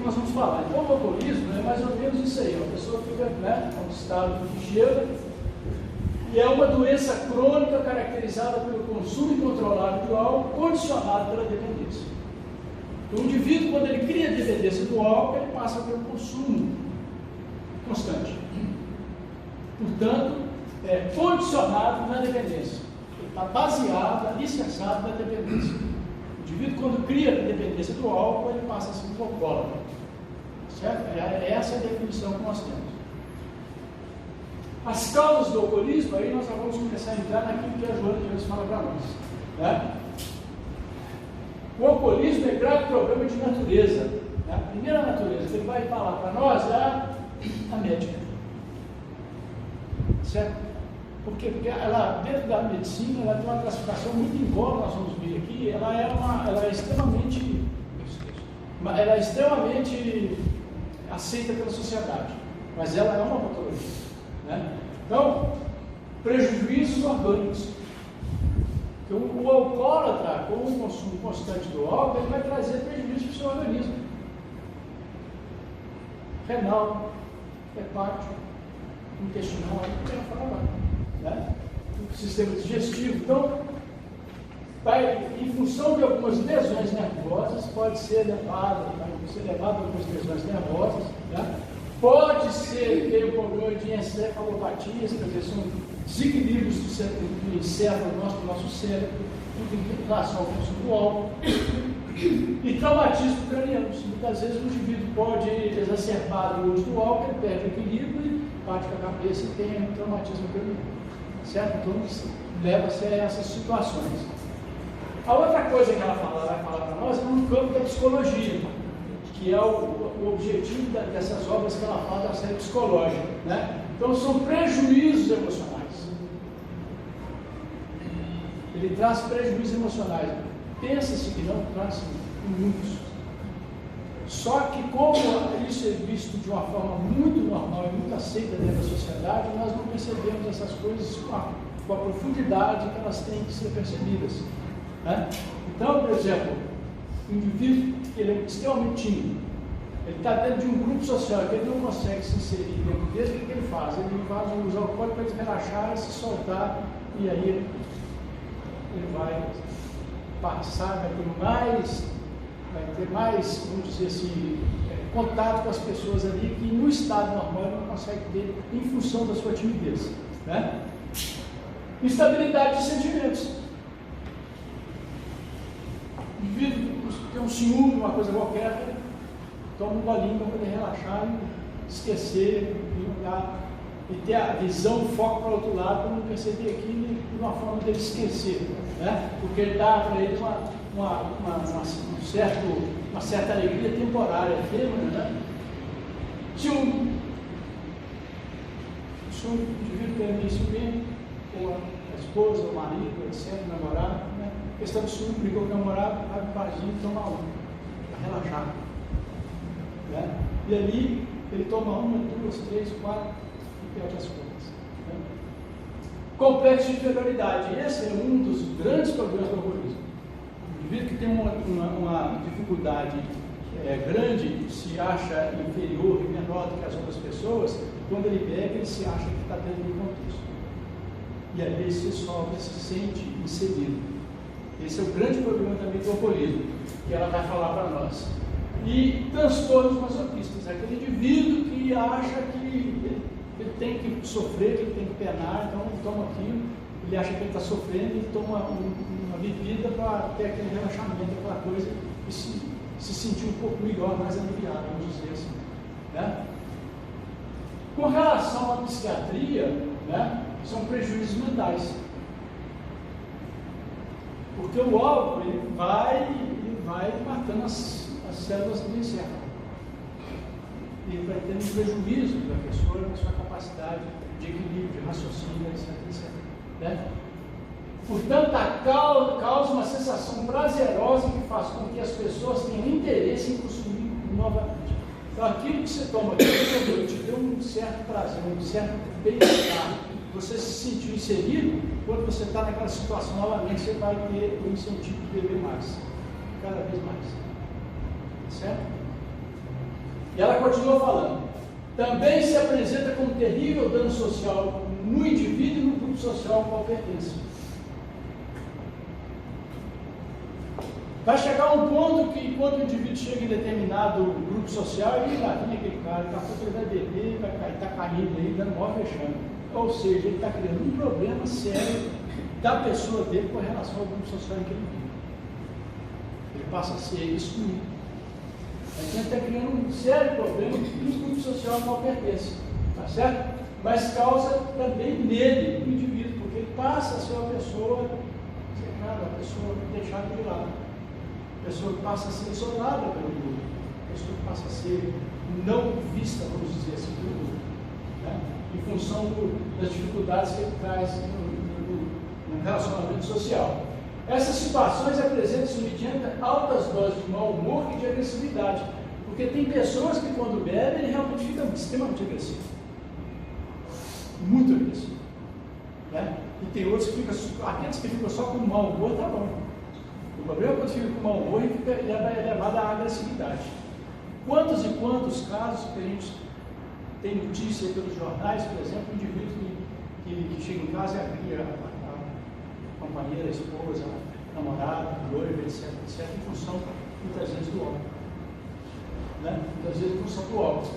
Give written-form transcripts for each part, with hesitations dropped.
nós vamos falar. Então, o alcoolismo é mais ou menos isso aí. A pessoa fica, né, num estado de cheira, e é uma doença crônica caracterizada pelo consumo incontrolável de álcool, condicionado pela dependência. Então, o indivíduo, quando ele cria a dependência do álcool, ele passa a ter um consumo constante. Portanto, é condicionado na dependência. Ele está baseado, alicerçado na dependência. O indivíduo, quando cria a dependência do álcool, ele passa a ser um alcoólatra. Certo? Essa é a definição que nós temos. As causas do alcoolismo, aí nós já vamos começar a entrar naquilo que a Joana de Deus fala para nós. Né? O alcoolismo é grave problema de natureza. Né? A primeira natureza que ele vai falar para nós é a médica. Certo? Por quê? Porque ela, dentro da medicina, ela tem uma classificação muito, embora nós vamos ver aqui, ela é extremamente aceita pela sociedade, mas ela é uma patologia. Né? Então, prejuízos orgânicos. Então, o alcoólatra, com o consumo constante do álcool, ele vai trazer prejuízo para o seu organismo. Renal, hepático, intestinal, não quero falar agora. Né? O sistema digestivo. Então, em função de algumas lesões nervosas, pode ser levado a algumas lesões nervosas. Né? Pode ser ter um problema de encefalopatias, quer dizer, são desequilíbrios do encéfalo do nosso cérebro, em relação ao consumo do álcool, e traumatismo cranianos. Muitas vezes o indivíduo pode exacerbar o uso do álcool, ele perde o equilíbrio e bate com a cabeça e tem um traumatismo craniano. Certo? Então, leva-se a essas situações. A outra coisa que ela vai falar para nós é no campo da psicologia, que é o objetivo dessas obras que ela fala da série psicológica. Né? Então, são prejuízos emocionais. Ele traz prejuízos emocionais. Pensa-se que não traz muitos. Só que, como isso é visto de uma forma muito normal e muito aceita dentro da sociedade, nós não percebemos essas coisas com a profundidade que elas têm que ser percebidas. Né? Então, por exemplo, o indivíduo ele é extremamente tímido, ele está dentro de um grupo social que ele não consegue se inserir dentro dele, o que ele faz? Ele faz um uso alcoólico para relaxar e se soltar, e aí ele vai passar, vai ter mais, vamos dizer assim, contato com as pessoas ali que no estado normal ele não consegue ter em função da sua timidez. Né? Instabilidade de sentimentos. O indivíduo tem um ciúme, uma coisa qualquer, toma um golinho para poder relaxar e esquecer, e ter a visão, o foco para o outro lado, para não perceber aquilo de uma forma dele esquecer. Né? Porque ele dá para ele uma certa alegria temporária, né? Se um indivíduo tem ciúme com a esposa, o marido, etc., o namorado, né? Questão de ciúme, brigou com o namorado, vai para o barzinho e toma uma, para relaxar. Né? E ali ele toma uma, duas, três, quatro e perde as contas. Né? Complexo de inferioridade. Esse é um dos grandes problemas do alcoolismo. O indivíduo que tem uma dificuldade grande, se acha inferior e menor do que as outras pessoas, quando ele bebe, ele se acha que está dentro do contexto. E aí ele se sofre, se sente inserido. Esse é o grande problema também do alcoolismo, que ela vai falar para nós. E transtornos masoquistas, aquele indivíduo que acha que ele tem que sofrer, que ele tem que penar, então ele toma aquilo, ele acha que ele está sofrendo e toma uma bebida para ter aquele relaxamento, aquela coisa, e se sentir um pouco melhor, mais aliviado, vamos dizer assim. Né? Com relação à psiquiatria, né, são prejuízos mentais. Porque o álcool ele vai matando as células do encéfalo. Ele vai tendo um prejuízo da pessoa na sua capacidade de equilíbrio, de raciocínio, etc. Né? Portanto, causa uma sensação prazerosa que faz com que as pessoas tenham interesse em consumir novamente. Então, aquilo que você toma aqui te deu um certo prazer, um certo bem-estar. Você se sentiu inserido, quando você está naquela situação novamente, você vai ter o incentivo de beber mais, cada vez mais. Certo? E ela continua falando: também se apresenta como terrível dano social no indivíduo e no grupo social ao qual pertence. Vai chegar um ponto que, quando o indivíduo chega em determinado grupo social, ele lá vem aquele cara, ele vai beber, está caindo aí, dando maior vexame. Ou seja, ele está criando um problema sério da pessoa dele com relação ao grupo social em que ele vive. Ele passa a ser excluído. A gente está criando um sério problema no grupo social ao qual pertence. Tá certo? Mas causa também nele, no indivíduo, porque ele passa a ser uma pessoa secada, uma pessoa deixada de lado. A pessoa que passa a ser isolada pelo grupo, a pessoa que passa a ser não vista, vamos dizer assim, pelo grupo, né? Em função das dificuldades que ele traz no relacionamento social. Essas situações apresentam-se mediante altas doses de mau humor e de agressividade, porque tem pessoas que, quando bebem, ele realmente fica extremamente agressivo, muito agressivo, né? E tem outros que ficam, aqueles que ficam só com mau humor, tá bom. O problema é quando fica com mau humor e é levado à agressividade. Quantos e quantos casos que a gente tem notícia pelos jornais, por exemplo, um indivíduo que chega em casa e agride a companheira, a esposa, a namorada, a noiva, etc., em função, muitas vezes, do álcool. Né? Muitas vezes, em função do álcool.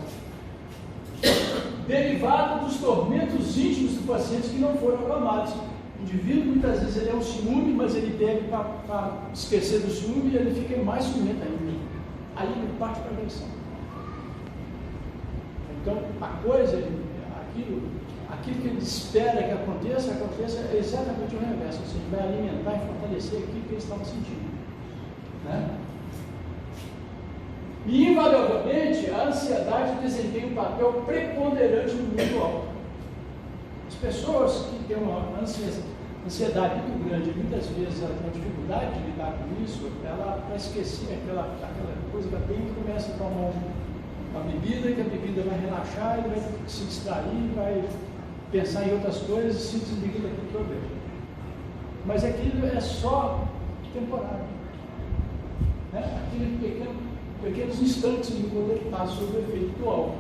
Derivado dos tormentos íntimos do paciente que não foram acalmados. O indivíduo, muitas vezes, ele é um ciúme, mas ele bebe para esquecer do ciúme e ele fica mais ciumento ainda. Aí ele parte para a agressão. Então, a coisa, aquilo que ele espera que aconteça exatamente o reverso. Ou seja, vai alimentar e fortalecer aquilo que ele estava sentindo. Né? E, invariavelmente, a ansiedade desempenha um papel preponderante no mundo alto. As pessoas que têm uma ansiedade muito grande, muitas vezes ela tem dificuldade de lidar com isso, ela vai esquecer aquela coisa que ela tem, começa a tomar uma bebida, que a bebida vai relaxar, ele vai se distrair, vai pensar em outras coisas e se desliga daquele problema. Mas aquilo é só temporário. Né? Aqueles pequenos instantes enquanto ele está sob o efeito do álcool.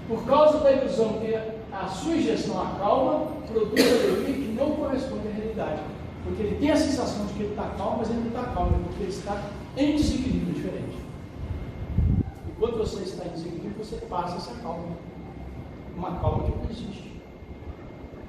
Por causa da ilusão que a sua ingestão acalma, produz alegria que não corresponde à realidade. Porque ele tem a sensação de que ele está calmo, mas ele não está calmo, porque ele está em desequilíbrio diferente. E quando você está em desequilíbrio, você passa essa calma. Uma calma que não existe.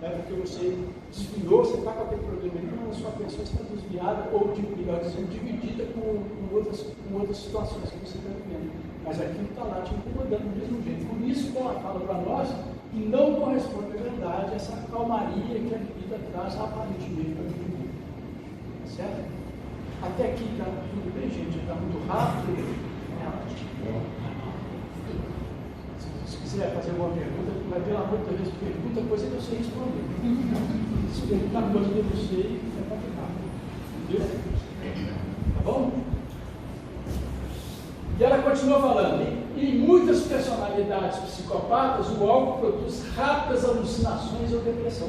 É porque você desviou, você está com aquele problema ali, mas a sua atenção está desviada, ou, melhor dizendo, dividida com outras situações que você está vivendo. Mas aquilo está lá te incomodando do mesmo jeito. Por isso que ela fala para nós que não corresponde à verdade essa calmaria que a vida traz aparentemente para a vida. Certo? Até aqui está tudo bem, gente? Está muito rápido. Se quiser fazer alguma pergunta, mas pelo amor de Deus, pergunta coisa que eu sei responder. Se perguntar coisa que eu não sei, é complicado. Entendeu? Tá bom? E ela continua falando, em muitas personalidades psicopatas, o álcool produz rápidas alucinações ou depressão.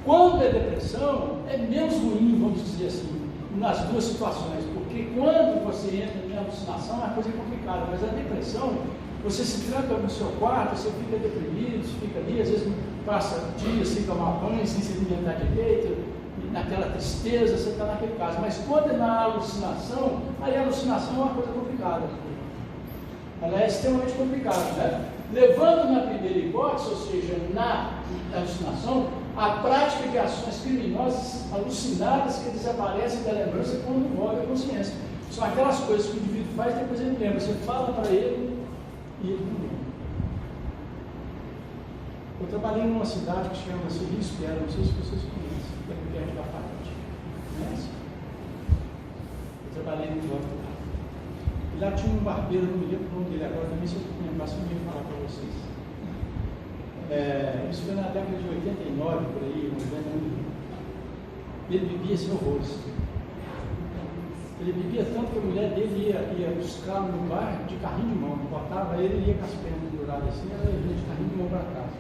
Quando é depressão, é menos ruim, vamos dizer assim, nas duas situações, porque quando você entra em alucinação, é uma coisa complicada, mas a depressão, você se tranca no seu quarto, você fica deprimido, você fica ali, às vezes passa dias sem tomar banho, sem se alimentar direito, naquela tristeza, você está naquele caso. Mas quando é na alucinação, aí a alucinação é uma coisa complicada. Ela é extremamente complicada, né? Levando na primeira hipótese, ou seja, na alucinação, a prática de ações criminosas alucinadas que desaparecem da lembrança quando volta a consciência. São aquelas coisas que o indivíduo faz e depois ele lembra. Você fala para ele e ele não lembra. Eu trabalhei numa cidade que chama-se Rio Espera, não sei se vocês conhecem, que é perto da Paraty. Conhece? Eu trabalhei no bloco lá. E lá tinha um barbeiro, não me lembro o nome dele agora, também se eu lembrasse, eu ia falar para vocês. Isso foi na década de 89, por aí, ele bebia assim horrores. Ele bebia tanto que a mulher dele ia buscar no bar de carrinho de mão, botava ele e ia com as pernas penduradas assim, ela ia de carrinho de mão para casa.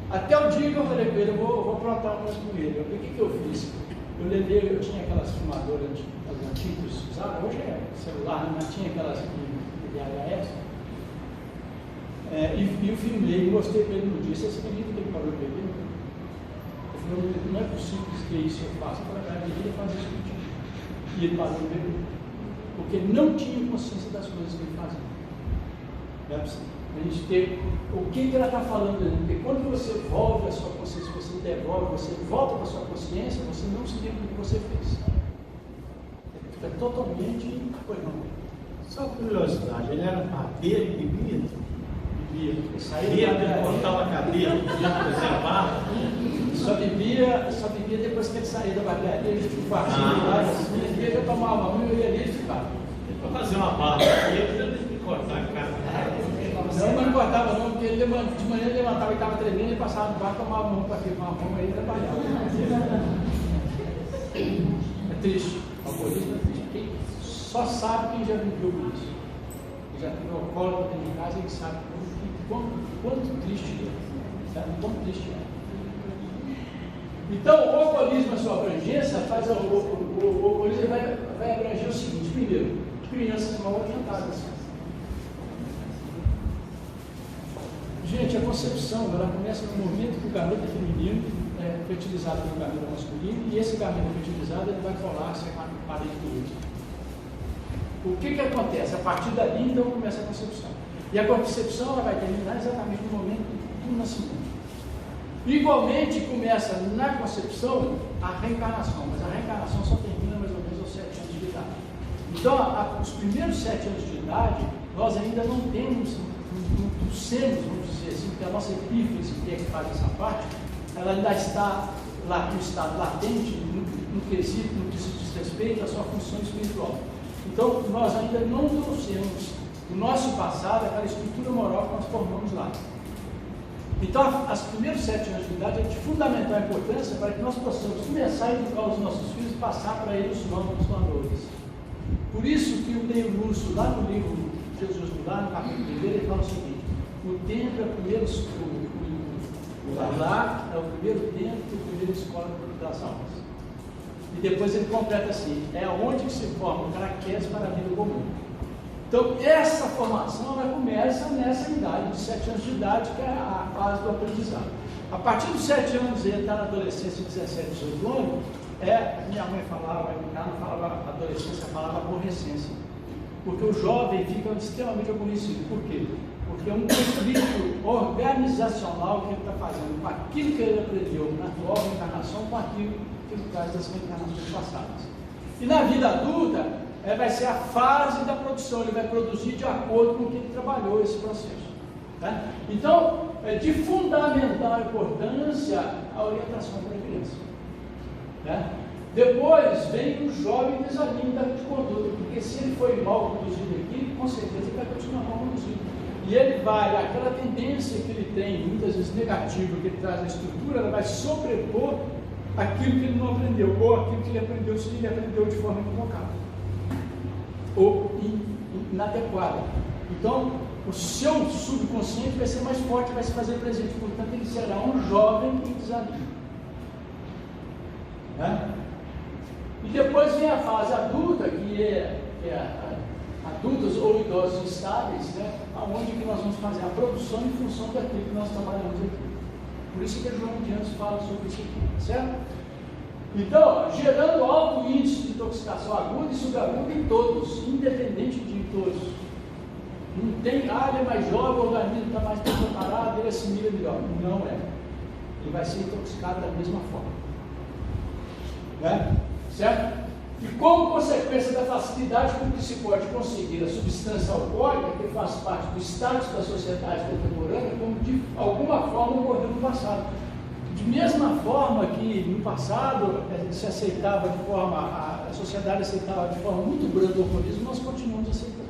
Até o dia que eu falei com ele, eu vou aprontar uma coisa com ele. O que eu fiz? Eu levei, eu tinha aquelas filmadoras antigas que usavam, hoje é celular, mas tinha aquelas que VHS. E eu filmei, mostrei para ele no dia. Você acredita que ele parou de beber? Eu falei, não é possível que isso eu faça. Eu falei, ele ia fazer isso contigo. E ele parou de beber. Porque ele não tinha consciência das coisas que ele fazia. Não é possível. A gente ter o que ela está falando ali. Porque quando você volve a sua consciência, você devolve, você volta para a sua consciência, você não se lembra do que você fez. Fica totalmente. Pois não. Só curiosidade, ele era padeiro e bebia? Bebia. Ele cortava a cadeira, fazia barra. Só bebia depois que ele saía da barbearia, ele tinha um quartinho lá, assim, ele já tomava um e ia ali e ficava. Para fazer uma barra, ele teve que cortar a cara. Não cortava não, porque de manhã ele levantava e estava tremendo, ele passava no bar, tomava um para firmar a mão e trabalhava. É triste, o alcoolismo é triste. Quem só sabe quem já viveu isso. Quem já teve alcoólatra dentro de casa, ele sabe quanto triste é. Sabe quanto triste é. Então, o alcoolismo, a sua abrangência, faz o alcoolismo vai abranger o seguinte: primeiro, crianças mal orientadas. Gente, a concepção, ela começa no momento que o garoto é feminino, é fertilizado pelo gameta masculino, e esse gameta fertilizado ele vai colar-se com a parede do útero. O que acontece? A partir dali, então, começa a concepção. E a concepção ela vai terminar exatamente no momento do nascimento. Igualmente, começa na concepção a reencarnação, mas a reencarnação só termina mais ou menos aos 7 anos de idade. Então, os primeiros 7 anos de idade, nós ainda não temos, não temos, vamos dizer assim, porque a nossa epífise, que é que faz essa parte, ela ainda está lá no estado latente, no quesito, no que se diz respeito à sua função espiritual. Então, nós ainda não trouxemos do nosso passado aquela estrutura moral que nós formamos lá. Então, os primeiros 7 anos de idade é de fundamental importância para que nós possamos começar a educar os nossos filhos e passar para eles os novos valores. Por isso que o Neil Lúcio, lá no livro Jesus do Lar, no capítulo 1, ele fala o seguinte: o templo é o primeiro o lar é o primeiro templo, a primeira escola das almas. E depois ele completa assim: é onde que se forma o catequese para a vida comum. Então, essa formação ela começa nessa idade, de 7 anos de idade, que é a fase do aprendizado. A partir dos 7 anos, ele está na adolescência, 17, 18 anos, minha mãe falava, não falava adolescência, falava aborrecência. Porque o jovem fica extremamente aborrecido. Por quê? Porque é um conflito organizacional que ele está fazendo com aquilo que ele aprendeu na atual reencarnação, com aquilo que ele traz das reencarnações passadas. E na vida adulta, vai ser a fase da produção, ele vai produzir de acordo com o que ele trabalhou esse processo. Tá? Então, é de fundamental importância a orientação para a criança. Tá? Depois vem o jovem desalinho de conduta, porque se ele foi mal conduzido aqui, com certeza ele vai continuar mal conduzido. E ele vai, aquela tendência que ele tem, muitas vezes negativa, que ele traz na estrutura, ela vai sobrepor aquilo que ele não aprendeu, ou aquilo que ele aprendeu, se ele aprendeu de forma equivocada ou inadequada. Então, o seu subconsciente vai ser mais forte, vai se fazer presente, portanto, ele será um jovem em desafio. Né? E depois vem a fase adulta, que é adultos ou idosos estáveis, né? Onde que nós vamos fazer a produção em função daquilo que nós trabalhamos aqui. Por isso que João de Anjos fala sobre isso aqui, certo? Então, gerando alto índice de intoxicação aguda e subaguda em todos, independente de todos. Não tem, ele é mais jovem, o organismo está mais preparado, ele assimila melhor. Não é. Ele vai ser intoxicado da mesma forma. Né? Certo? E como consequência da facilidade com que se pode conseguir a substância alcoólica, que faz parte do status da sociedade contemporânea, como de alguma forma ocorreu no passado. De mesma forma que no passado se aceitava de forma, a sociedade aceitava de forma muito branda o alcoolismo, nós continuamos aceitando.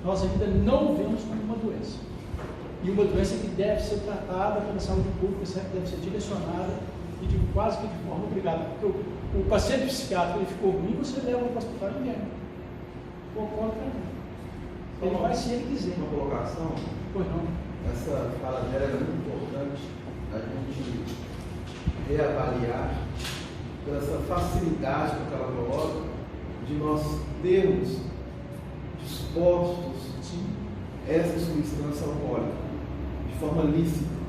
Nós ainda não o vemos como uma doença. E uma doença que deve ser tratada pela saúde pública, deve ser direcionada e quase que de forma obrigada. Porque o paciente psiquiátrico ele ficou ruim, você leva para o hospital e ninguém. Concorda? Ele vai se ele quiser. Uma colocação? Pois não. Essa fala dela é muito importante a gente reavaliar por essa facilidade que ela coloca de nós termos expostos a essa substância alcoólica de forma lícita.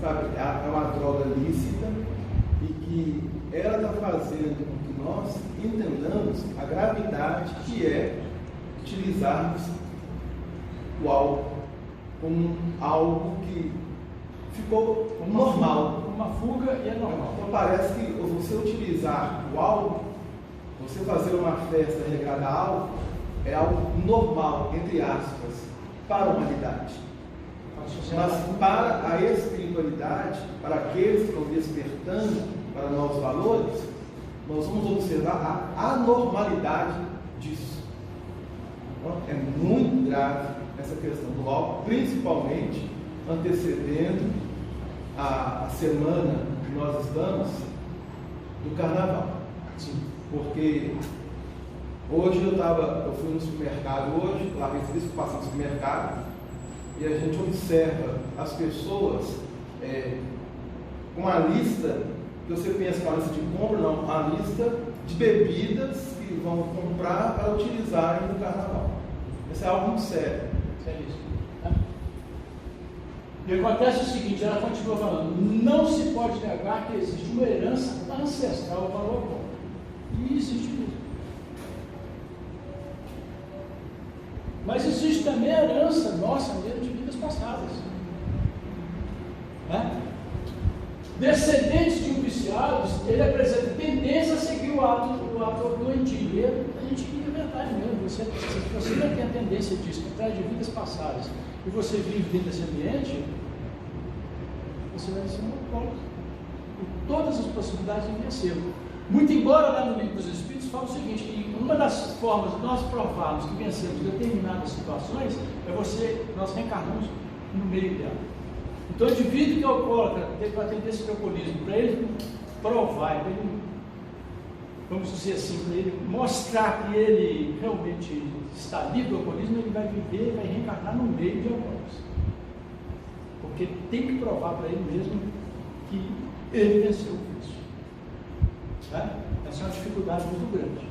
Sabe, é uma droga lícita e que ela está fazendo com que nós entendamos a gravidade que é utilizarmos o álcool como algo que ficou normal. Uma fuga e é normal. Então parece que você utilizar o álcool, você fazer uma festa regada a álcool, é algo normal, entre aspas, para a humanidade. Mas para a espiritualidade, para aqueles que estão despertando para novos valores, nós vamos observar a anormalidade disso. Então, é muito grave essa questão do álcool, principalmente antecedendo a semana que nós estamos do carnaval. Sim. Porque hoje eu fui no supermercado hoje, lá recebi isso, passar no supermercado, e a gente observa as pessoas com uma lista, que você pensa que é uma lista de compra, não, uma lista de bebidas que vão comprar para utilizarem no carnaval. Isso é algo muito sério. Seríssimo. E acontece o seguinte, ela continua falando, não se pode negar que existe uma herança ancestral para o alcoólico. E existe mesmo. Mas existe também a herança nossa mesmo de vidas passadas. Descendentes de um viciado, ele apresenta tendência a seguir o ato doentio. A gente é verdade mesmo. Se você não tem a tendência disso, que traz de vidas passadas, e você vive dentro desse ambiente, você vai ser um alcoólico. E todas as possibilidades de vencê-lo. Muito embora lá no Livro dos Espíritos fala o seguinte, que uma das formas de nós provarmos que vencemos determinadas situações é nós reencarnamos no meio dela. Então o indivíduo que é alcoólatra, teve uma tendência de alcoolismo, para ele provar, para ele, vamos dizer assim, para ele mostrar que ele realmente está livre do alcoolismo, ele vai viver, vai reencarnar no meio de alcoólicos. Porque tem que provar para ele mesmo que ele venceu o vício. Essa é uma dificuldade muito grande.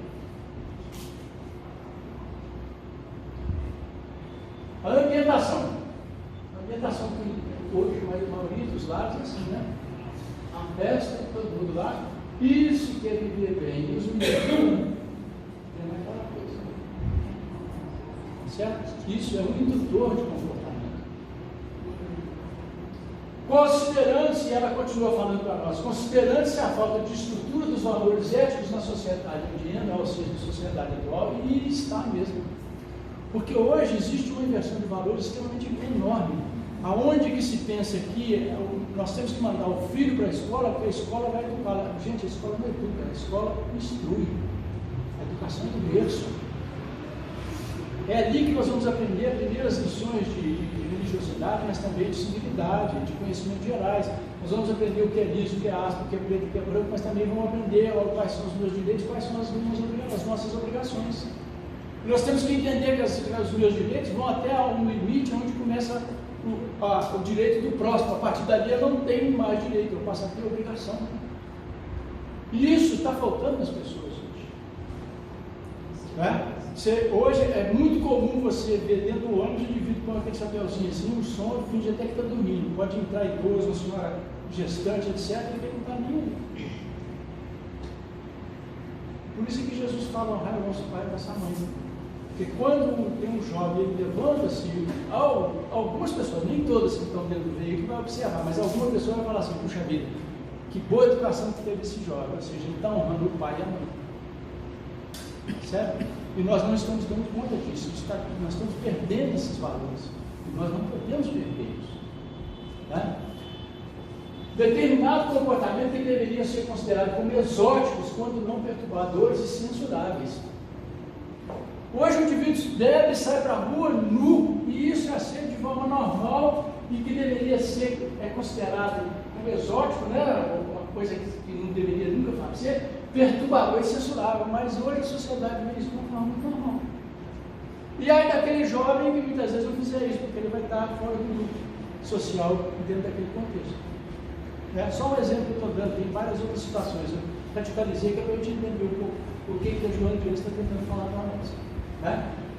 A ambientação. A ambientação que hoje a maioria dos lares é assim, né? A festa, todo mundo lá, e se quer viver bem, e os meninos tem aquela coisa. Certo? Isso é um indutor de comportamento. Considerando-se, ela continua falando para nós, considerando-se a falta de estrutura dos valores éticos na sociedade indiana, ou seja, na sociedade atual, e está mesmo. Porque hoje existe uma inversão de valores extremamente enorme, aonde que se pensa que nós temos que mandar o filho para a escola, porque a escola vai educar. Gente, a escola não educa, a escola instrui. A educação é do berço. É ali que nós vamos aprender primeiras lições de religiosidade, mas também de civilidade, de conhecimentos gerais. Nós vamos aprender o que é liso, o que é áspero, o que é preto, o que é branco, mas também vamos aprender quais são os meus direitos, quais são as nossas obrigações. E nós temos que entender que os meus direitos vão até um limite onde começa o direito do próximo. A partir dali eu não tenho mais direito, eu passo a ter obrigação. E isso está faltando nas pessoas hoje. Hoje é muito comum você ver dentro do ônibus o indivíduo com aquele chapéuzinho assim, um som, finge até que está dormindo. Pode entrar idoso, uma senhora gestante, etc., e ele não está nem aí. Por isso que Jesus fala, honrai o nosso pai e nossa mãe. Porque quando tem um jovem, ele levanta-se, algumas pessoas, nem todas que estão dentro do veículo vai observar, mas alguma pessoa vai falar assim, puxa vida, que boa educação que teve esse jovem, ou seja, ele está honrando o pai e a mãe. Certo? E nós não estamos dando conta disso, nós estamos perdendo esses valores, e nós não podemos perder isso. Determinado comportamento que deveria ser considerado como exóticos, quando não perturbadores e censuráveis. Hoje o indivíduo deve sair para a rua nu, e isso é aceito de forma normal e que deveria ser considerado como exótico, né? Uma coisa que não deveria nunca fazer, perturbador e censurável, mas hoje a sociedade vê isso de uma forma muito normal. E aí daquele jovem que muitas vezes não fizer isso, porque ele vai estar fora do grupo social dentro daquele contexto. Só um exemplo que eu estou dando, tem várias outras situações. Eu radicalizei que é para a gente entender um pouco o que a Joana de Deus está tentando falar para nós.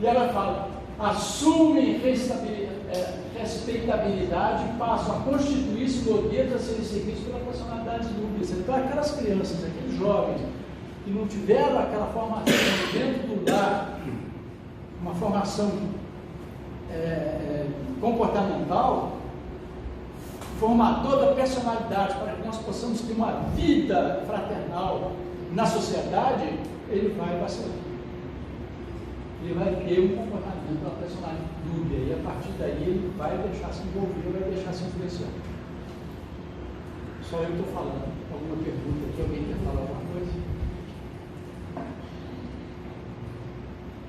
E ela fala, assumem respeitabilidade e passam a constituir-se modelos a serem seguidos pela personalidade dúbias. Então, aquelas crianças, aqueles jovens que não tiveram aquela formação dentro do lar, uma formação comportamental, formador da personalidade, para que nós possamos ter uma vida fraternal na sociedade, ele vai vacilar. Ele vai ter um comportamento, uma personalidade dúbia, e a partir daí ele vai deixar se envolver, vai deixar se influenciar. Só eu estou falando. Alguma pergunta aqui? Alguém quer falar alguma coisa?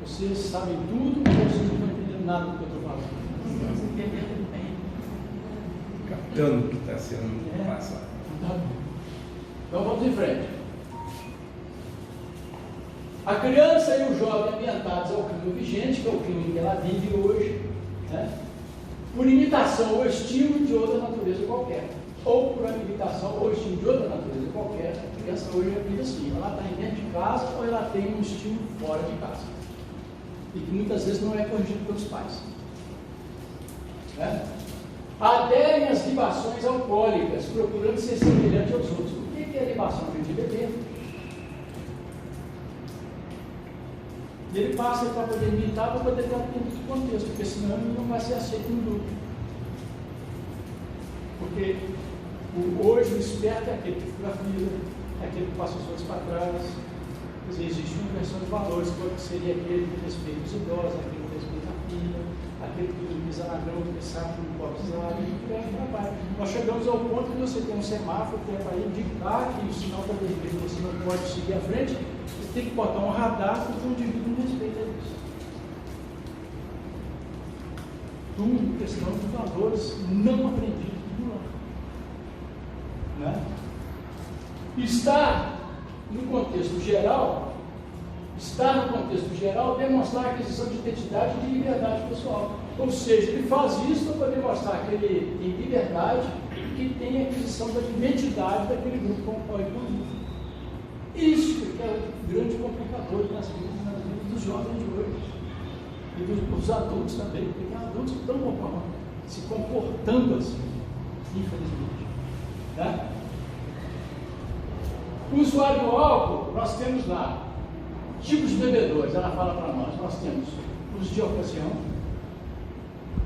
Vocês sabem tudo, ou vocês não estão entendendo nada do que eu estou falando? Captando o que está sendo passado. Então vamos em frente. A criança e o jovem ambientados ao clima vigente, que é o clima em que ela vive hoje, né? Por imitação ou estímulo de outra natureza qualquer, ou por imitação ou estímulo de outra natureza qualquer, a criança hoje vive assim, ela está dentro de casa ou ela tem um estímulo fora de casa, e que muitas vezes não é corrigido pelos pais. Né? Aderem às libações alcoólicas, procurando ser semelhante aos outros. O que é libação? A gente beber. E ele passa para poder imitar, para poder ter dentro do contexto, porque senão ele não vai ser aceito no grupo. Porque hoje o esperto é aquele que fica na fila, é aquele que passa os outros para trás. Quer dizer, existe uma inversão de valores, que seria aquele que respeita os idosos, aquele que respeita a filha, aquele que pisa na grama, que sabe que não pode pisar, e que leva trabalho. Nós chegamos ao ponto que você tem um semáforo que é para indicar que o sinal está vermelho, você não pode seguir à frente. Você tem que botar um radar porque o indivíduo não respeita isso. Tudo questão de valores não aprendidos do lar. Né? Estar no contexto geral, demonstrar a aquisição de identidade e de liberdade pessoal. Ou seja, ele faz isso para poder mostrar que ele tem liberdade e que tem a aquisição da identidade daquele grupo com o qual ele convive. Isso que é o grande complicador nas vidas dos jovens de hoje. E dos adultos também, porque tem adultos que estão se comportando assim, infelizmente. Né? O usuário do álcool, nós temos lá tipos de bebedores, ela fala para nós temos os de ocasião,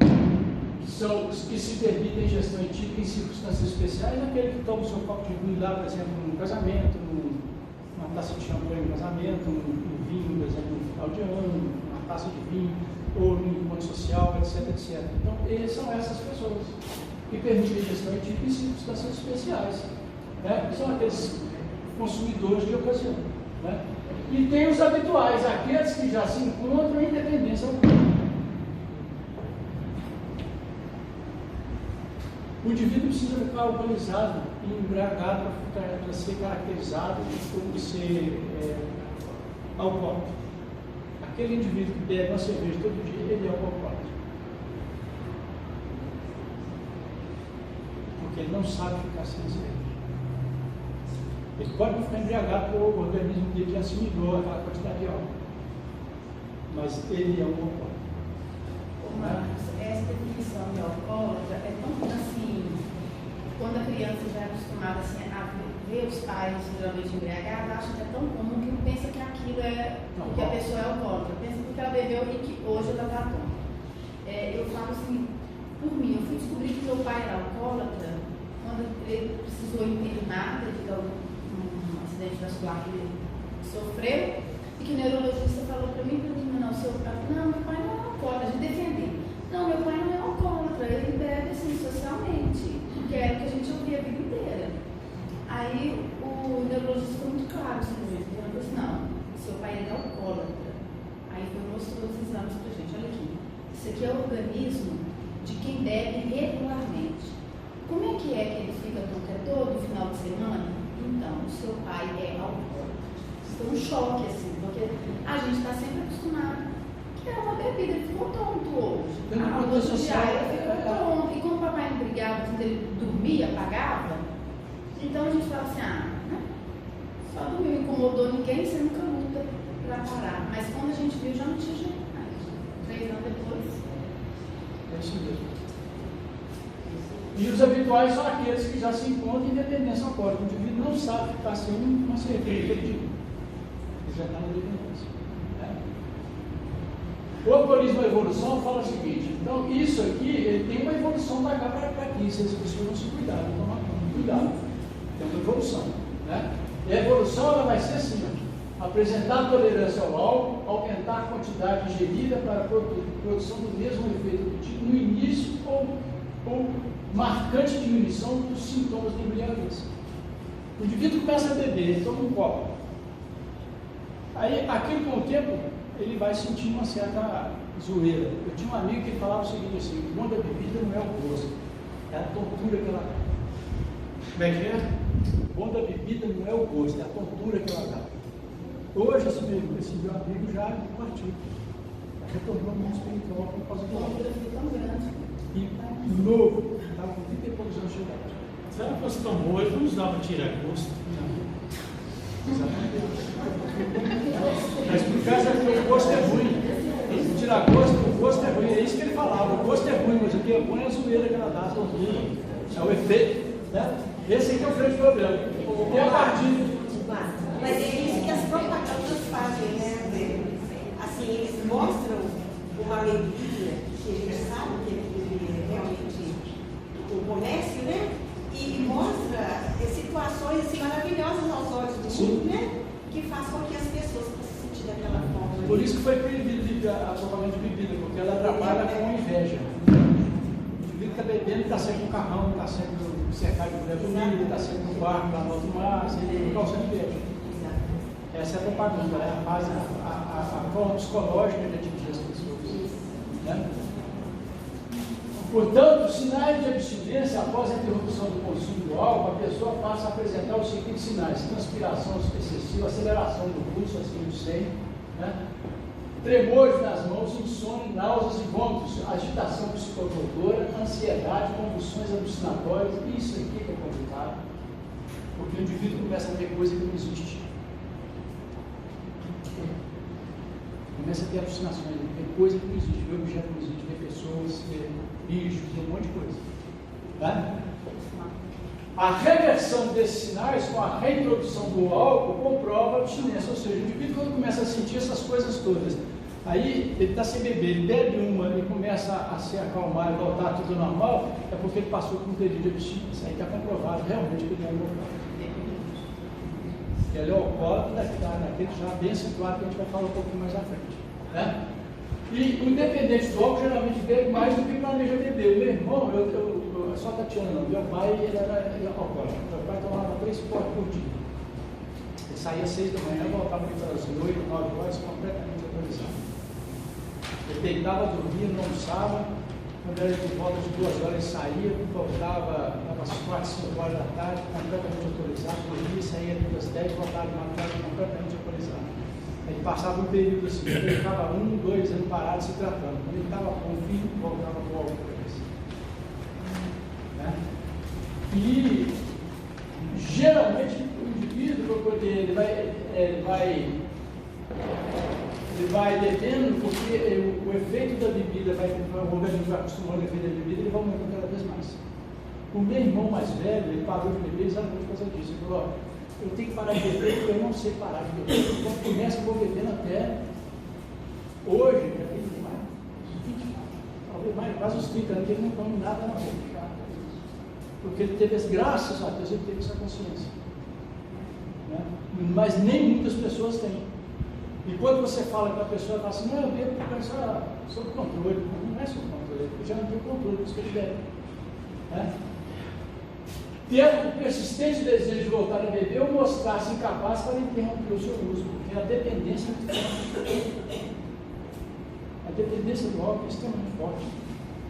que são os que se permitem ingestão etílica em circunstâncias especiais, aquele que toma o seu copo de vinho lá, por exemplo, num casamento, uma taça de champanhe no casamento, um vinho, por exemplo, no final de ano, uma taça de vinho, ou no encontro social, etc, etc. Então, são essas pessoas que permitem ingestão etílica em circunstâncias especiais. Né? São aqueles consumidores de ocasião. Né? E tem os habituais, aqueles que já se encontram em dependência alcoólica. O indivíduo precisa ficar alcoolizado e embriagado para ser caracterizado como ser alcoólico. Aquele indivíduo que bebe uma cerveja todo dia, ele é alcoólico. Porque ele não sabe ficar sem cerveja. Ele pode ficar embriagado porque o organismo dele já assimilou aquela quantidade de álcool. Mas ele é um alcoólico. Marcos, essa definição de alcoólatra é tão assim, quando a criança já é acostumada assim, a ver os pais geralmente embriagados, acha que é tão comum que não pensa que aquilo é que a pessoa é alcoólatra, pensa que ela bebeu e que hoje ela está tomando. Eu falo assim, por mim, eu fui descobrir que meu pai era alcoólatra quando ele precisou internar devido a um acidente vascular que ele sofreu, e que o neurologista falou para mim, não, seu pai, não, meu pai não é alcoólatra, de defender. Não, meu pai não é alcoólatra, ele bebe assim socialmente, que é o que a gente ouvia a vida inteira. Aí o neurologista foi muito claro assim, ele falou assim, não, seu pai é alcoólatra. Aí foi mostrou os exames pra gente, olha aqui, isso aqui é o organismo de quem bebe regularmente. Como é que ele fica todo final de semana? Então, o seu pai é alcoólatra. Foi um choque assim, porque a gente está sempre acostumado. Que é uma bebida, ele ficou tonto hoje. Hoje ele ficou tonto. E como o papai não brigava, quando ele dormia, apagava, então a gente fala assim, né? Só dormiu, não incomodou ninguém, você nunca luta para parar. Mas quando a gente viu, já não tinha jeito mais. E os habituais são aqueles que já se encontram em dependência alcoólica. O indivíduo não sabe que está sendo uma cerveja aquele dia. Ele já está na dependência. Né? O alcoolismo e a evolução fala o seguinte: então, isso aqui ele tem uma evolução da cá para aqui. Se as pessoas não se cuidarem, não tomar cuidado. Tem uma evolução. Né? E a evolução ela vai ser assim: apresentar tolerância ao álcool, aumentar a quantidade ingerida para a produção do mesmo efeito obtido no início ou marcante diminuição dos sintomas de embriaguez. O indivíduo começa a beber, ele toma um copo. Aí, aquilo com o tempo, ele vai sentir uma certa zoeira. Eu tinha um amigo que falava o seguinte assim: o bom da bebida não é o gosto, é a tontura que ela dá. Como é que é? O bom da bebida não é o gosto, é a tontura que ela dá. Hoje esse meu amigo já partiu. Retornou ao mundo espiritual por causa do álcool. Tão grande. E novo, estava com 30 e poucos anos de idade. Se ela fosse tão boa, ele não usava tirar gosto. Mas por causa que o gosto é ruim. Tirar gosto, o gosto é ruim. É isso que ele falava. O gosto é ruim, mas o que é bom é a zoeira que ela dá, a tortura. É o efeito. Né? Esse aqui é o grande problema. Tem a partir. Mas é isso que as propagandas fazem, né? Assim, eles mostram uma bebida que a gente sabe que é realmente o comércio, né? E mostra situações assim, maravilhosas aos olhos do mundo, né? Que faz com que as pessoas possam se sentir daquela forma. Por isso que foi proibido a propaganda de bebida, porque ela atrapalha com inveja. O indivíduo está bebendo, está sempre no carrão, está sempre cercado de mulher bonita, está sempre no barco, lá no alto mar, sempre causando inveja. Essa é a propaganda, é a forma psicológica de atingir as pessoas. Né? Portanto, sinais de abstinência após a interrupção do consumo do álcool, a pessoa passa a apresentar os seguintes sinais: transpiração excessiva, aceleração do pulso acima de 100, né? Tremores nas mãos, insônia, náuseas e vômitos, agitação psicomotora, ansiedade, convulsões alucinatórias. Isso aqui que é complicado, porque o indivíduo começa a ver coisa que não existe. Começa a ter alucinações, ver coisa que não existe, ver objeto que não existe, ver pessoas, ver bichos, ver um monte de coisa. Tá? A reversão desses sinais com a reintrodução do álcool comprova a abstinência, ou seja, o indivíduo quando começa a sentir essas coisas todas, aí ele está sem beber, ele bebe uma e começa a se acalmar e voltar tudo normal, é porque ele passou por um período de abstinência, aí está comprovado realmente que ele é alcoólatra. Ele é alcoólatra daquele já bem situado que a gente vai falar um pouquinho mais à frente. Né? E o independente do álcool geralmente bebe mais do que planeja beber. O meu irmão, eu só Tatiana não, meu pai ele era alcoólatra. Meu pai tomava 3 portas por dia. Ele saía às 6 da manhã, voltava para as 8, 9 horas, completamente alcoolizado. Ele deitava, dormia, não almoçava. Quando era de volta de 2 horas, ele saía, voltava às 4, 5 horas da tarde, completamente alcoolizado, dormia, saía às 10, voltava de madrugada, completamente alcoolizado. Ele passava um período assim, ele ficava 1, 2 anos parado se tratando. Quando ele estava com o filho, voltava para o álcool para isso. Né? E geralmente o indivíduo, para poder, ele vai bebendo, porque o efeito da bebida, o organismo vai acostumando ao efeito da bebida, ele vai aumentando cada vez mais. O meu irmão mais velho, ele parou de beber exatamente por causa disso. Ele falou: eu tenho que parar de beber porque eu não sei parar de beber. Então começa, eu vou bebendo até hoje, já tem mais, 20, talvez mais, quase uns 30 anos, que ele não come nada na boca. Porque ele teve, graças a Deus, ele teve essa consciência. Né? Mas nem muitas pessoas têm. E quando você fala com a pessoa, fala assim: não, eu bebo porque é sob controle. Não é sob controle, ele já não tem controle, por isso que ele bebe. Né? Ter o persistente desejo de voltar a beber ou mostrar-se incapaz para interromper o seu uso, porque a dependência do álcool é extremamente forte.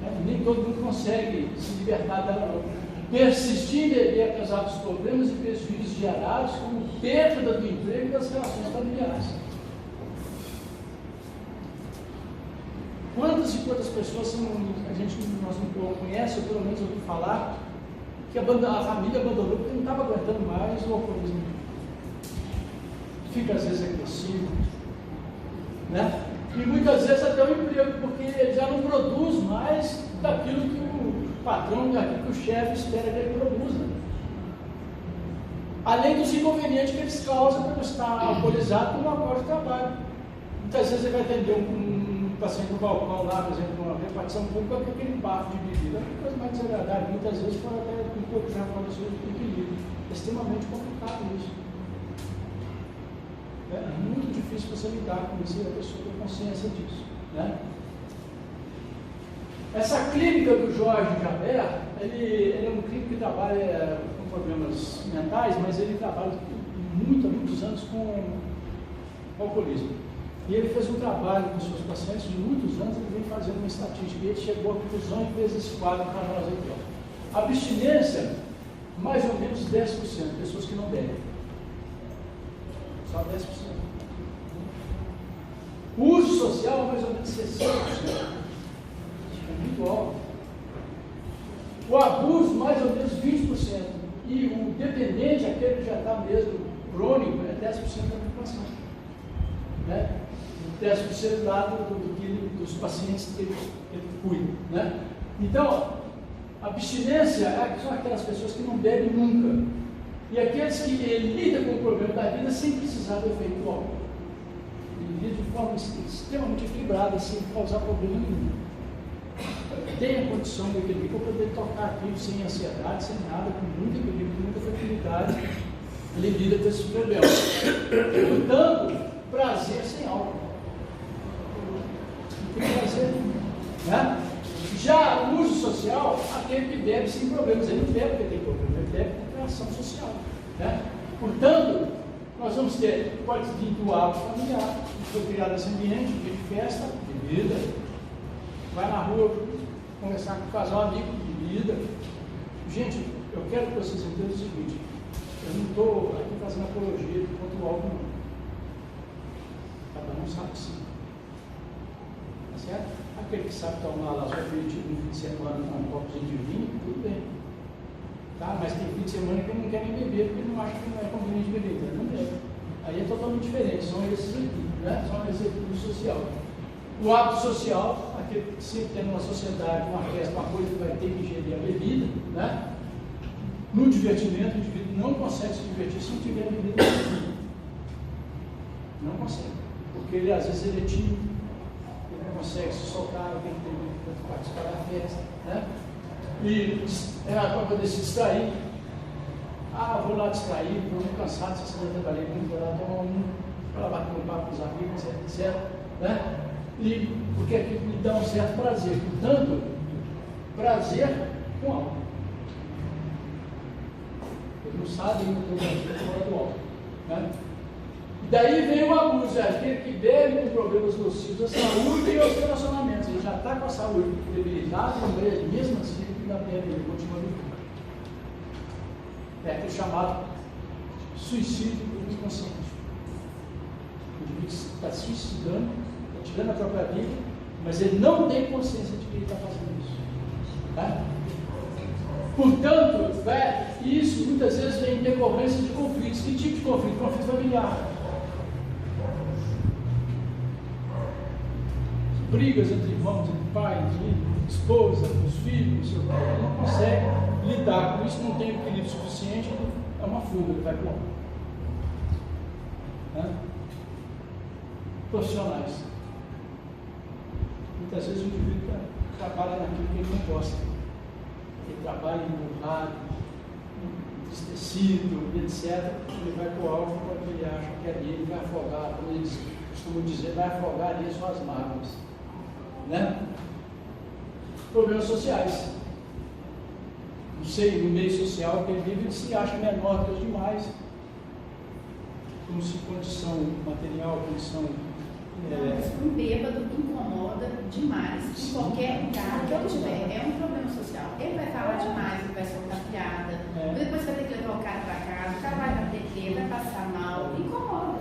Né? Nem todo mundo consegue se libertar dela, não. Persistir em beber apesar dos problemas e prejuízos gerados, como perda do emprego e das relações familiares. Quantas e quantas pessoas nós não conhece, ou pelo menos ouviu falar, que a família abandonou porque não estava aguentando mais o alcoolismo. Fica às vezes agressivo, né? E muitas vezes até o emprego, porque ele já não produz mais daquilo que patrão e aquilo que o chefe espera que ele produza. Além dos inconvenientes que eles causam por estar alcoolizado com um acordo de trabalho. Muitas vezes ele vai atender um paciente no balcão lá, por exemplo, numa repartição pública, com aquele bafo de bebida. É uma coisa mais desagradável, muitas vezes pode até um pouco já fora do seu equilíbrio. É extremamente complicado isso. É muito difícil você lidar com isso e a pessoa ter consciência disso. Né? Essa clínica do Jorge Jabert, ele é um clínico que trabalha com problemas mentais, mas ele trabalha há muitos anos com alcoolismo. E ele fez um trabalho com seus pacientes de muitos anos, ele vem fazendo uma estatística, e ele chegou à conclusão e fez esse quadro para nós aqui. Ó. Abstinência, mais ou menos 10%, pessoas que não bebem. Só 10%. O uso social, mais ou menos 60%. É muito alto. O abuso, mais ou menos 20%. E o dependente, aquele que já está mesmo crônico, é 10% da população. Né? 10% lá dos pacientes que ele cuida. Né? Então, a abstinência são aquelas pessoas que não bebem nunca. E aqueles que lidam com o problema da vida sem precisar do efeito do álcool. Ele lida de forma extremamente equilibrada, sem causar problema nenhum. Tem a condição do equilíbrio para poder tocar aquilo sem ansiedade, sem nada, com muito equilíbrio, com muita tranquilidade. Ele lida com esses problemas. Portanto, prazer sem álcool. Não tem prazer nenhum. Né? Já o uso social, aquele que bebe sem problemas. Ele não bebe porque tem problema, ele bebe com interação social. Né? Portanto, nós vamos ter, pode vir do hábito familiar, foi criado nesse ambiente, de festa, bebida. Vai na rua conversar com o casal amigo, bebida. Gente, eu quero que vocês entendam o seguinte: eu não estou aqui fazendo apologia contra o álcool, não. Cada um sabe que sim. Tá certo? Aquele que sabe tomar lá só no fim de semana com um copozinho de vinho, tudo bem. Tá? Mas tem fim de semana que não quer nem beber, porque não acha que não é conveniente beber, então não bebe. Aí é totalmente diferente, são esses aqui, né? São esses aqui do social. O hábito social, aquele que sempre tem numa sociedade, uma festa, uma coisa que vai ter que gerir a bebida, né? No divertimento, o indivíduo não consegue se divertir se não tiver bebida. Não consegue. Porque ele, às vezes, ele é tímido, ele não consegue se soltar, alguém tem que participar da festa, né? E para poder se distrair. Ah, vou lá distrair, estou muito cansado, se eu trabalhei muito, vou lá tomar para lá bater um papo com os amigos, etc. Né? E porque aquilo me dá um certo prazer. Portanto, prazer com álcool. Eles não sabem o que eu gosto fora do álcool. Né? E daí vem o abuso, é aquele que bebe com problemas nocivos à saúde e aos relacionamentos. Ele já está com a saúde debilitada, mas mesmo assim ele ainda bebe, ele continua bebendo. É aquele chamado suicídio inconsciente. O indivíduo está se suicidando, está tirando a própria vida, mas ele não tem consciência de que ele está fazendo isso. Tá? Portanto, isso muitas vezes vem em decorrência de conflitos. Que tipo de conflito? Conflito familiar. Brigas entre irmãos, entre pais, entre esposa, os filhos, seus pais. Ele não consegue lidar com isso, não tem equilíbrio suficiente, é uma fuga, ele vai para o né? Profissionais. Muitas vezes o indivíduo trabalha naquilo que ele não gosta. Ele trabalha no rádio, no tecido, etc. Ele vai para o álcool porque ele acha que ali ele vai afogar, como eles costumam dizer, vai afogar ali as suas mágoas. Né? Problemas sociais. Não sei, no meio social que ele vive, ele se acha menor que os demais. Como se condição material, condição. Um bêbado incomoda demais em qualquer lugar que ele estiver. É um problema social. Ele vai falar demais, ele vai soltar piada. Depois vai ter que levar o cara para casa, o cara vai bater ele, vai passar mal. Incomoda.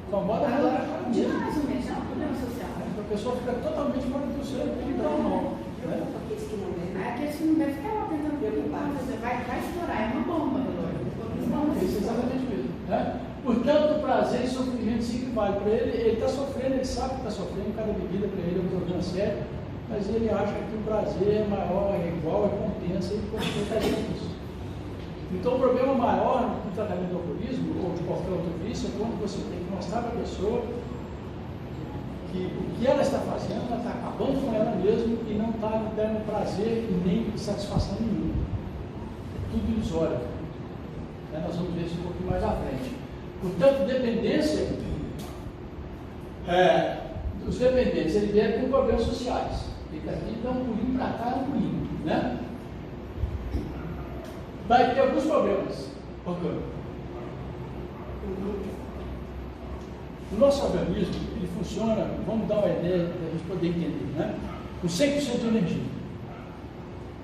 Incomoda agora demais o mesmo. É um problema social. A pessoa fica totalmente fora do seu normal. Aqueles que não bebem. Aqueles que não devem ficar lá tentando preocupar. Vai estourar, é uma bomba, Isso é exatamente isso. Né? Portanto, prazer e sofrimento se equivale para ele. Ele está sofrendo, ele sabe que está sofrendo, cada bebida para ele é um problema sério, mas ele acha que o prazer é maior, é igual, é compensa e continua fazendo isso. Então, o problema maior no tratamento do alcoolismo, ou de qualquer outro vício, é quando você tem que mostrar para a pessoa que o que ela está fazendo, ela está acabando com ela mesma e não está dando prazer e nem satisfação nenhuma. É tudo ilusório. Nós vamos ver isso um pouquinho mais à frente. Portanto, dependência, os dependentes, ele vem com problemas sociais. Fica aqui, dá um pulinho para cá, um pulinho, né? Vai ter alguns problemas. O nosso organismo, ele funciona, vamos dar uma ideia para a gente poder entender, né? Com 100% de energia.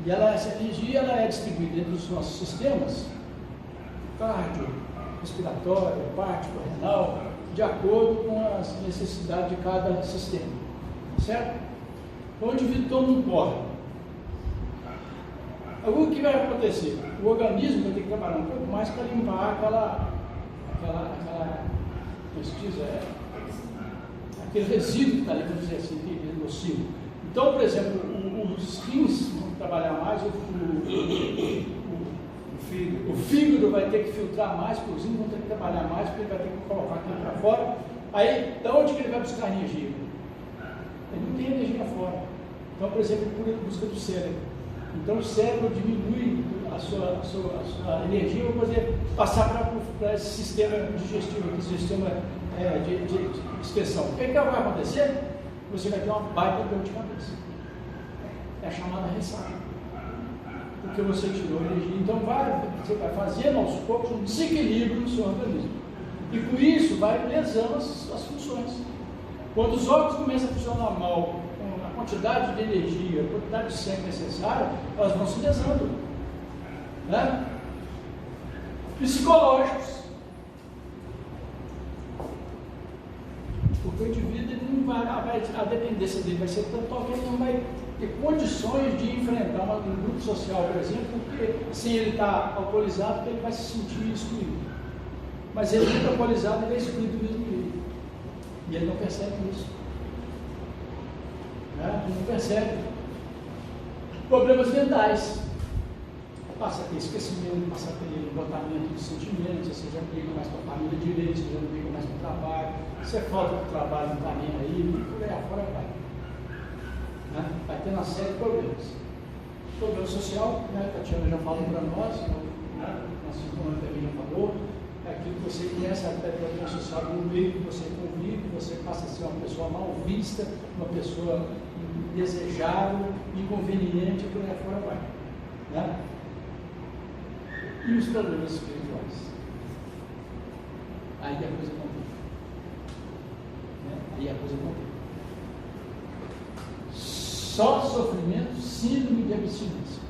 E essa energia ela é distribuída dentro dos nossos sistemas, cardio, respiratório, hepático, renal, de acordo com as necessidades de cada sistema. Certo? Então o indivíduo toma um porre. O que vai acontecer? O organismo vai ter que trabalhar um pouco mais para limpar aquele resíduo que está ali, vamos dizer assim, que é nocivo. Então, por exemplo, os rins vão trabalhar mais, o fígado vai ter que filtrar mais, os rins vão ter que trabalhar mais, porque ele vai ter que colocar aquilo para fora. Aí, de onde que ele vai buscar energia? Ele não tem energia fora. Então, por exemplo, ele busca do cérebro. Então o cérebro diminui a sua energia para poder passar para esse sistema digestivo, esse sistema de excreção. O que vai acontecer? Você vai ter uma baita dor de cabeça. É a chamada ressaca. Porque você tirou energia. Então você vai fazendo aos poucos um desequilíbrio no seu organismo. E com isso vai lesando as funções. Quando os órgãos começam a funcionar mal, a quantidade de energia, a quantidade de sangue necessária, elas vão se lesando. Né? Psicológicos. Porque o indivíduo ele não vai, a dependência dele vai ser tanto que ele não vai ter condições de enfrentar um grupo social, por exemplo, porque sem ele estar alcoolizado, ele vai se sentir excluído. Mas ele fica alcoolizado, ele é excluído do mesmo jeito. E ele não percebe isso. Ele não percebe. Problemas mentais. Passa a ter esquecimento, passa a ter levantamento de sentimentos, você já não liga mais para a família direito, você já não liga mais para o trabalho, você falta do trabalho, não está nem aí, e por aí afora vai. Vai ter uma série de problemas. Problema social, a Tatiana já falou para nós, nosso irmão também já falou, é aquilo que você começa a ter problema social no meio que você convive, você passa a ser uma pessoa mal vista, uma pessoa indesejável, inconveniente, por aí afora vai. Né? E os problemas espirituais. Aí a coisa complica. Aí a coisa complica. Só sofrimento, síndrome de abstinência.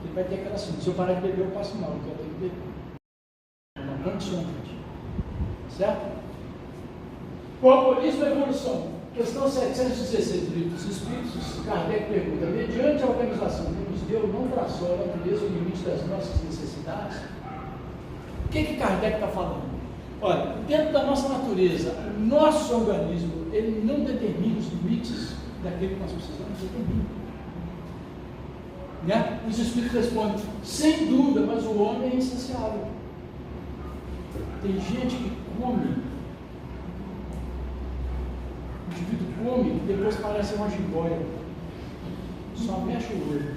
Ele vai ter aquela síndrome. Se eu parar de beber, eu passo mal, porque eu tenho que beber. É uma condicionante. Certo? O alcoolismo e a evolução. Questão 716 do Livro dos Espíritos, Kardec pergunta: mediante a organização que nos deu, não traçou a natureza o limite das nossas necessidades? O que Kardec está falando? Olha, dentro da nossa natureza, o nosso organismo, ele não determina os limites daquilo que nós precisamos, determina. Né? Os Espíritos respondem: sem dúvida, mas o homem é insaciável. Tem gente que come. O indivíduo come e depois parece uma jiboia. Só mexe o olho.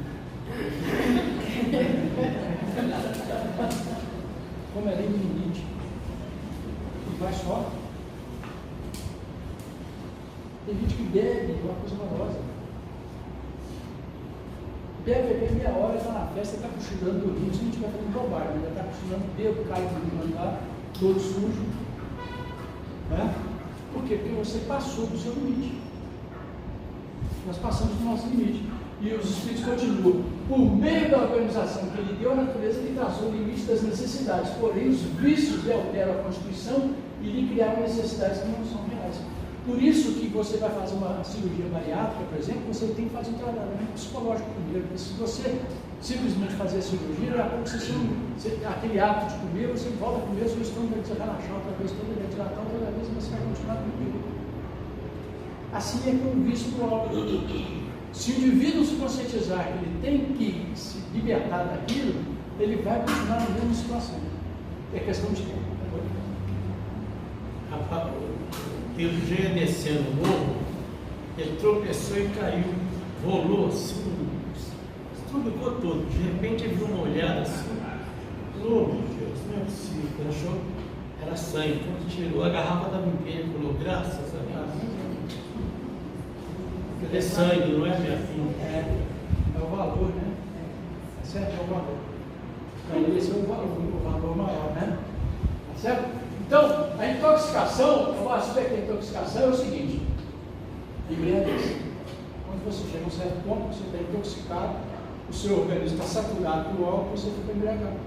Como é limite. E vai só. Tem gente que bebe, é uma coisa horrorosa. Bebe meia hora, está na festa, está cochilando, dormindo, se não estiver fazendo bobagem, ainda está cochilando, bebo, cai do andar, todo sujo. Né? Por quê? Porque você passou do seu limite. Nós passamos do nosso limite. E os Espíritos continuam. Por meio da organização que ele deu à natureza, ele traçou o limite das necessidades. Porém, os vícios lhe alteram a Constituição e lhe criaram necessidades que não são reais. Por isso que você vai fazer uma cirurgia bariátrica, por exemplo, você tem que fazer um tratamento psicológico primeiro. Porque se você simplesmente fazer a cirurgia, daqui a pouco aquele hábito de comer, você volta a comer, seu estômago vai te relaxar outra vez, todo vai dilatar outra vez, você vai continuar comendo. Assim é com o vício do álcool. Se o indivíduo se conscientizar que ele tem que se libertar daquilo, ele vai continuar na mesma situação. É questão de tempo. Rapaz, ele já ia descendo o morro, ele tropeçou e caiu, rolou assim, estrubicou todo. De repente ele viu uma olhada assim, falou, meu Deus, não é possível. Ele achou era sangue. Quando tirou a garrafa da limpeza, ele falou, graças a Deus. É sangue, não é minha filha? É o valor, né? Certo? É o valor. Então, esse é o valor maior, né? Certo? Então, a intoxicação, o aspecto da intoxicação é o seguinte: embriaguez. Quando você chega a um certo ponto, você está intoxicado, o seu organismo está saturado do álcool, você fica embriagado.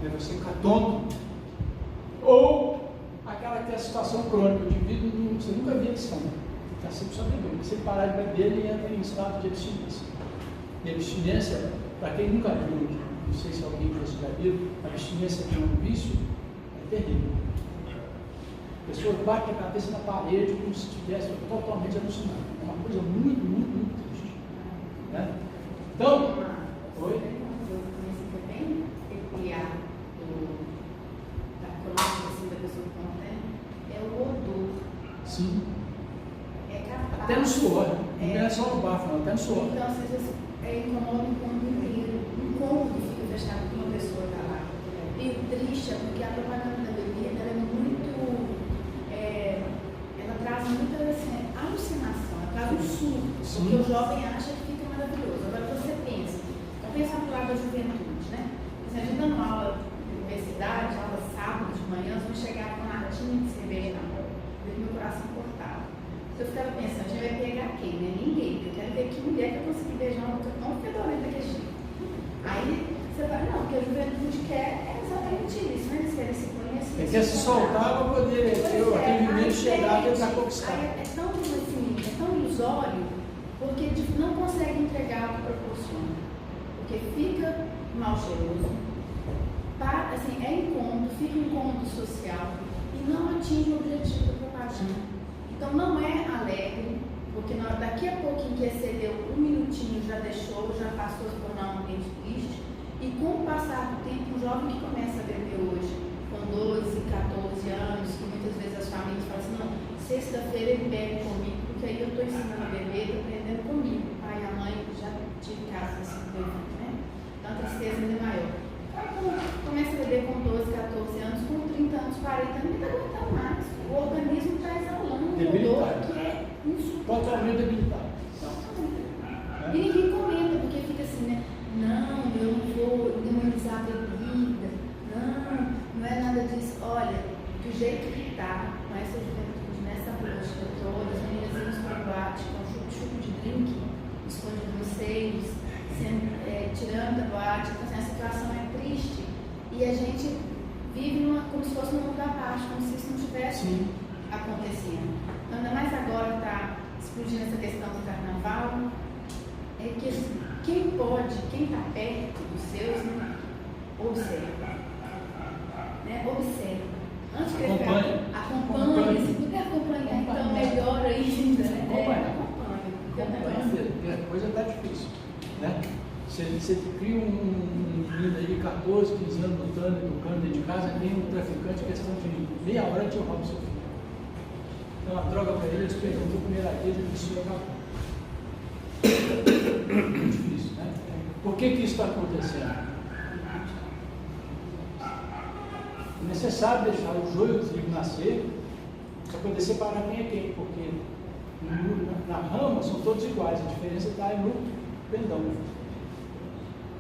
Aí você fica tonto. Ou aquela que tem a situação crônica, o indivíduo, você nunca vê lição. Está sempre só bebendo. Se ele parar de beber, ele entra em estado de abstinência. E abstinência, para quem nunca viu, não sei se alguém já viu, a abstinência de um vício é terrível. A pessoa bate a cabeça na parede como se estivesse totalmente alucinado. É uma coisa muito, muito, muito triste. Né? Então, oi? Eu comecei bem peculiar da crônica assim, da pessoa que contém, é o odor. Sim. É capaz. Até no suor. Não é só no bafo, não, até no suor. Então, às vezes, incomoda um cômodo inteiro. Um cômodo fica fechado com uma pessoa está lá. E o triste é porque a propaganda da bebida ela é muito. Ela traz muita assim, alucinação, ela traz um surto. Porque o jovem acha que fica maravilhoso. Agora você pensa. Eu penso no lado da juventude, né? Se a gente dando aula de universidade, aula sábado de manhã, vamos chegar com uma latinha de cerveja na mão. Meu coração cortado. Eu ficava pensando, a gente vai pegar quem? Né? Ninguém. Eu quero ver que mulher que eu consegui beijar uma boca tão fedorenta que a gente. Aí você vai, não, porque a juventude quer exatamente isso, né? Eles querem se conhecer. Ele quer se soltar para poder ter o atendimento chegar e tentar conquistar. É tão assim, é tão ilusório, porque não consegue entregar o que proporciona. Porque fica mal cheiroso, assim, é incômodo, fica incômodo social e não atinge o objetivo da propaganda. Então não é alegre, porque daqui a pouquinho que excedeu um minutinho já deixou, já passou a se tornar um ambiente triste. E com o passar do tempo, um jovem que começa a beber hoje, com 12, 14 anos, que muitas vezes as famílias falam assim, não, sexta-feira ele bebe comigo, porque aí eu estou ensinando a beber, estou aprendendo comigo. O pai e a mãe já tive casos assim, né? Então a tristeza ainda é maior. Então começa a beber com 12, 14 anos, com 30 anos, 40 anos, não está aguentando mais. O organismo está exalando um odor que é insuportável. Totalmente debilitado. E ninguém comenta, porque fica assim, né? Não, eu não vou demonizar a bebida. Não é nada disso. Olha, do jeito que está, com essa juventude, nessa política toda, as meninas indo para o boate com chup-chup de drink, escondido nos seios, tirando da boate. Então, assim, a situação é triste. E a gente vive como se fosse num mundo à parte, como se isso não tivesse acontecendo. Então, ainda mais agora que está explodindo essa questão do carnaval, é que assim, quem está perto dos seus, né, observa. Né? Observa. Antes de acompanha, se puder acompanhar, então melhor ainda. Acompanha. Porque a coisa está difícil. Né? Você cria um menino aí, 14, 15 anos, lutando, educando dentro de casa, tem um traficante, questão de meia hora de roubar o seu filho. Então a droga para ele, eles perguntam primeiro a ele, ele se acabou. Muito difícil, né? Por que isso está acontecendo? É necessário deixar o joio e o trigo nascer para poder separar quem é quem, porque na rama são todos iguais, a diferença está no pendão.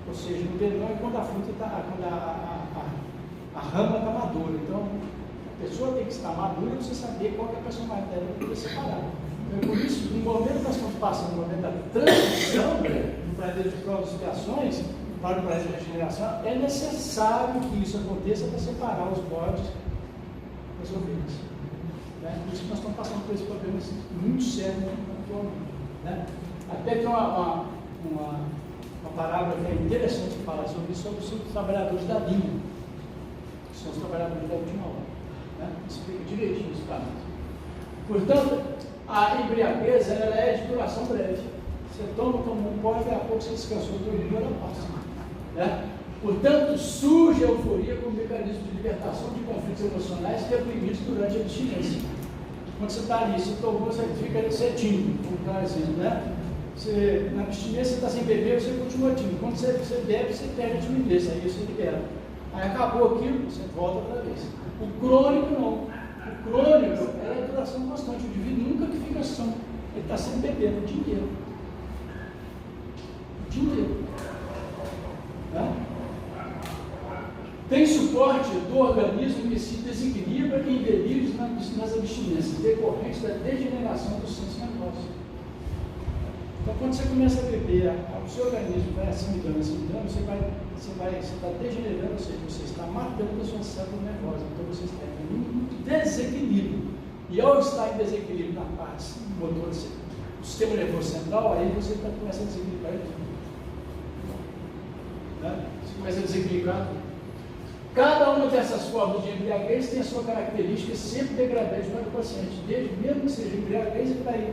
Ou seja, no pendão é quando a fruta está, quando a rama está madura. Então, a pessoa tem que estar madura para você saber qual é a personalidade dela para poder separar. Então, por isso, no momento que nós estamos passando, no momento da transição do planeta de provas e expiações para o planeta de regeneração, é necessário que isso aconteça para separar os bodes das ovelhas. Né? Por isso que nós estamos passando por esse problema muito sério atualmente. Né? Até tem uma parábola que é interessante falar sobre isso, sobre os trabalhadores da linha, que são os trabalhadores da última hora. Né? Explica direitinho isso para nós. Portanto, a embriaguez ela é de duração breve. Você toma como um pó e daqui a pouco você descansou, dormiu, ela passa. Né? Portanto, surge a euforia como mecanismo de libertação de conflitos emocionais reprimidos durante a abstinência. Quando você está ali, você tomou, você fica tímido, vamos dar exemplo, né? Você, na abstinência, você está sem beber, você continua tímido. Quando você bebe, você perde a timidez, aí você libera. Aí acabou aquilo, você volta outra vez. O crônico não. O crônico é a duração constante. O indivíduo nunca que fica são. Ele está sempre bebendo o dia inteiro. O dia inteiro. Né? Tem suporte do organismo que se desequilibra em delírios nas abstinências, decorrentes da degeneração dos centros nervosos. Então, quando você começa a beber, o seu organismo vai assimilando, você está degenerando, ou seja, você está matando a sua célula nervosa. Então, você está em um desequilíbrio. E ao estar em desequilíbrio na parte motor do sistema nervoso central, aí você começa a desequilibrar tudo. Né? Você começa a desequilibrar tudo. Cada uma dessas formas de embriaguez tem a sua característica sempre degradante para o paciente. Desde mesmo que seja embriaguez, ele vai,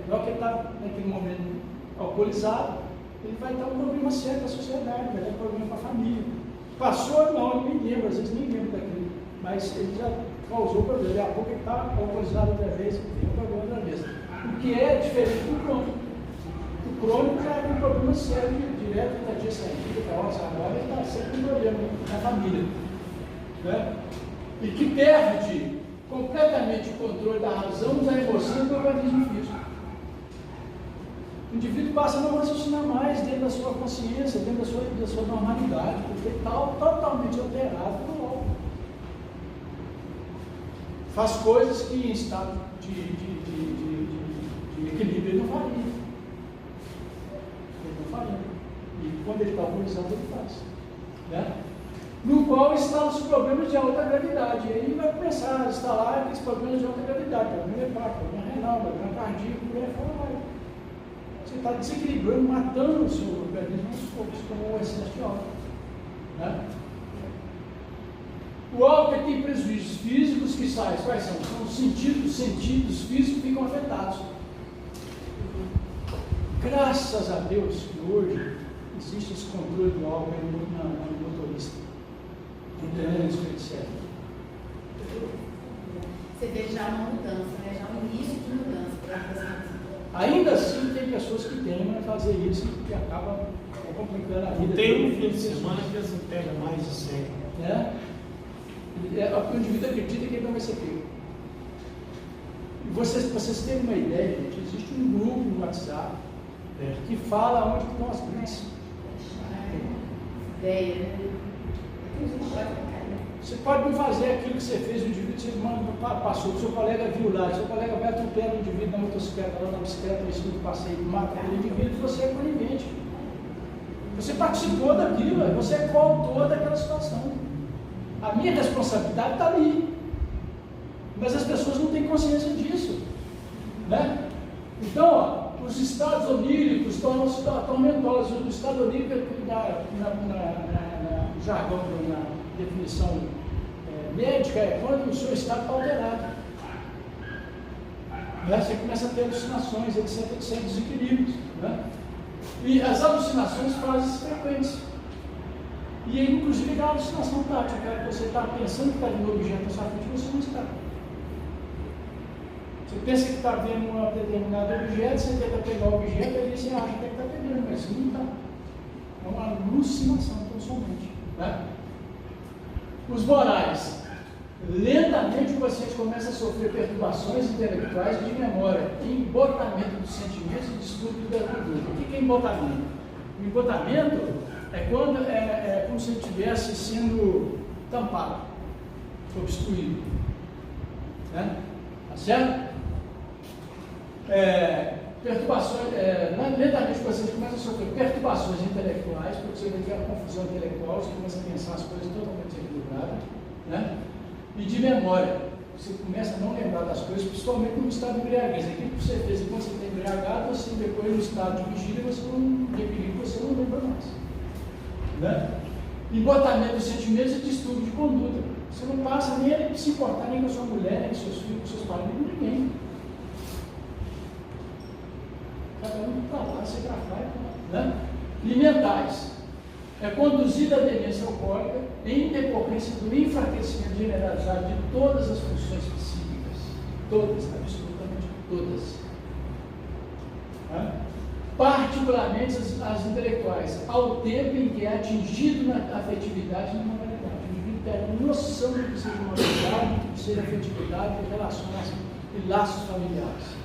igual que ele está naquele momento alcoolizado, ele vai dar um problema sério para a sociedade, vai dar um problema para a família. Passou, não, ninguém lembra, às vezes nem lembra daquilo, mas ele já causou problema. Daqui a pouco ele está alcoolizado outra vez, tem um problema outra vez. O que é diferente do crônico. O crônico já é um problema sério, direto da dia seguinte, da hora agora, ele está sempre um problema na família. Né? E que perde completamente o controle da razão, da emoção e do organismo físico. O indivíduo passa a não raciocinar mais dentro da sua consciência, dentro da sua normalidade, porque está totalmente alterado pelo álcool. Faz coisas que em estado de equilíbrio ele não faria. E quando ele está alcoolizado, ele faz. Né? No qual instalam os problemas de alta gravidade. E aí vai começar a instalar aqueles problemas de alta gravidade, problema hepático, problema renal, problema cardíaco, por aí fora. Você está desequilibrando, matando o seu organismo aos poucos, como o excesso de álcool. Né? O álcool tem prejuízos físicos que saem. Quais são? São os sentidos físicos que ficam afetados. Graças a Deus que hoje existe esse controle do álcool no motorista, no trânsito, etc. Você vê já uma mudança, né? Já um início de mudança. Ainda assim, tem pessoas que temem fazer isso e acabam complicando a vida. Tem um fim de semana que eles não pegam mais de 100. O indivíduo acredita que ele não vai ser pego. E vocês terem uma ideia, gente, existe um grupo no WhatsApp que fala onde estão as brigas. Ideia, né? Você pode não fazer aquilo que você fez, o indivíduo você passou, o seu colega viu lá, o seu colega vai atropelando o indivíduo na motocicleta, lá na bicicleta, em cima do passeio, mata aquele indivíduo, você é conivente. Você participou daquilo, você é coautor daquela situação. A minha responsabilidade está ali. Mas as pessoas não têm consciência disso. Né? Então, ó, os estados oníricos tornam-se atormentosos. O estado onírico, no jargão, na definição médica, é quando o seu estado está alterado. Né? Você começa a ter alucinações, etc., desequilíbrios. Né? E as alucinações fazem frequentes. E aí, inclusive, aquela alucinação tática, você está pensando que está vendo um objeto na sua frente, você não está. Você pensa que está vendo um determinado objeto, você tenta pegar o objeto e aí você acha que está pegando, mas não está. É uma alucinação tão somente. Né? Os morais. Lentamente o paciente começa a sofrer perturbações intelectuais de memória, embotamento dos sentimentos e distúrbio da conduta. O que é embotamento? O embotamento é quando é como se ele estivesse sendo tampado, obstruído. Né? Tá certo? Perturbações, lentamente o paciente começa a sofrer perturbações intelectuais, porque você vai ter a confusão intelectual, você começa a pensar as coisas totalmente desequilibradas, né? E de memória, você começa a não lembrar das coisas, principalmente no estado de embriaguez. Aquilo que você fez enquanto você está embriagado, você depois no estado de vigília, você não lembra mais. Né? Embotamento dos sentimentos e distúrbio de conduta. Você Você não passa nem a se importar nem com a sua mulher, nem com seus filhos, com seus pais, nem com ninguém. Cada um para lá, você para cá, né? E mentais. É conduzida a demência alcoólica em decorrência do enfraquecimento generalizado de todas as funções psíquicas. Todas, absolutamente todas. Né? Particularmente as intelectuais, ao tempo em que é atingido na afetividade e na moralidade. O indivíduo tem noção do que seja moralidade, do que seja afetividade, de relações e laços familiares.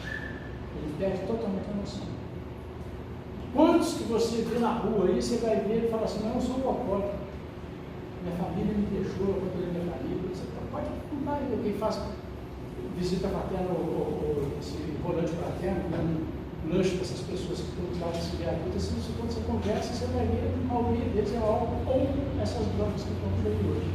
Ele perde totalmente a noção. Quantos que você vê na rua aí, você vai ver e fala assim, não, eu sou um alcoólatra. Minha família me deixou, eu abandonei minha família. Você pode contar aí, quem faz visita fraterna ou esse volante fraterno, lanche para essas pessoas que estão lá nesse viaduto, assim, quando você conversa, você vai ver que a maioria deles é álcool ou essas drogas que estão por aí hoje.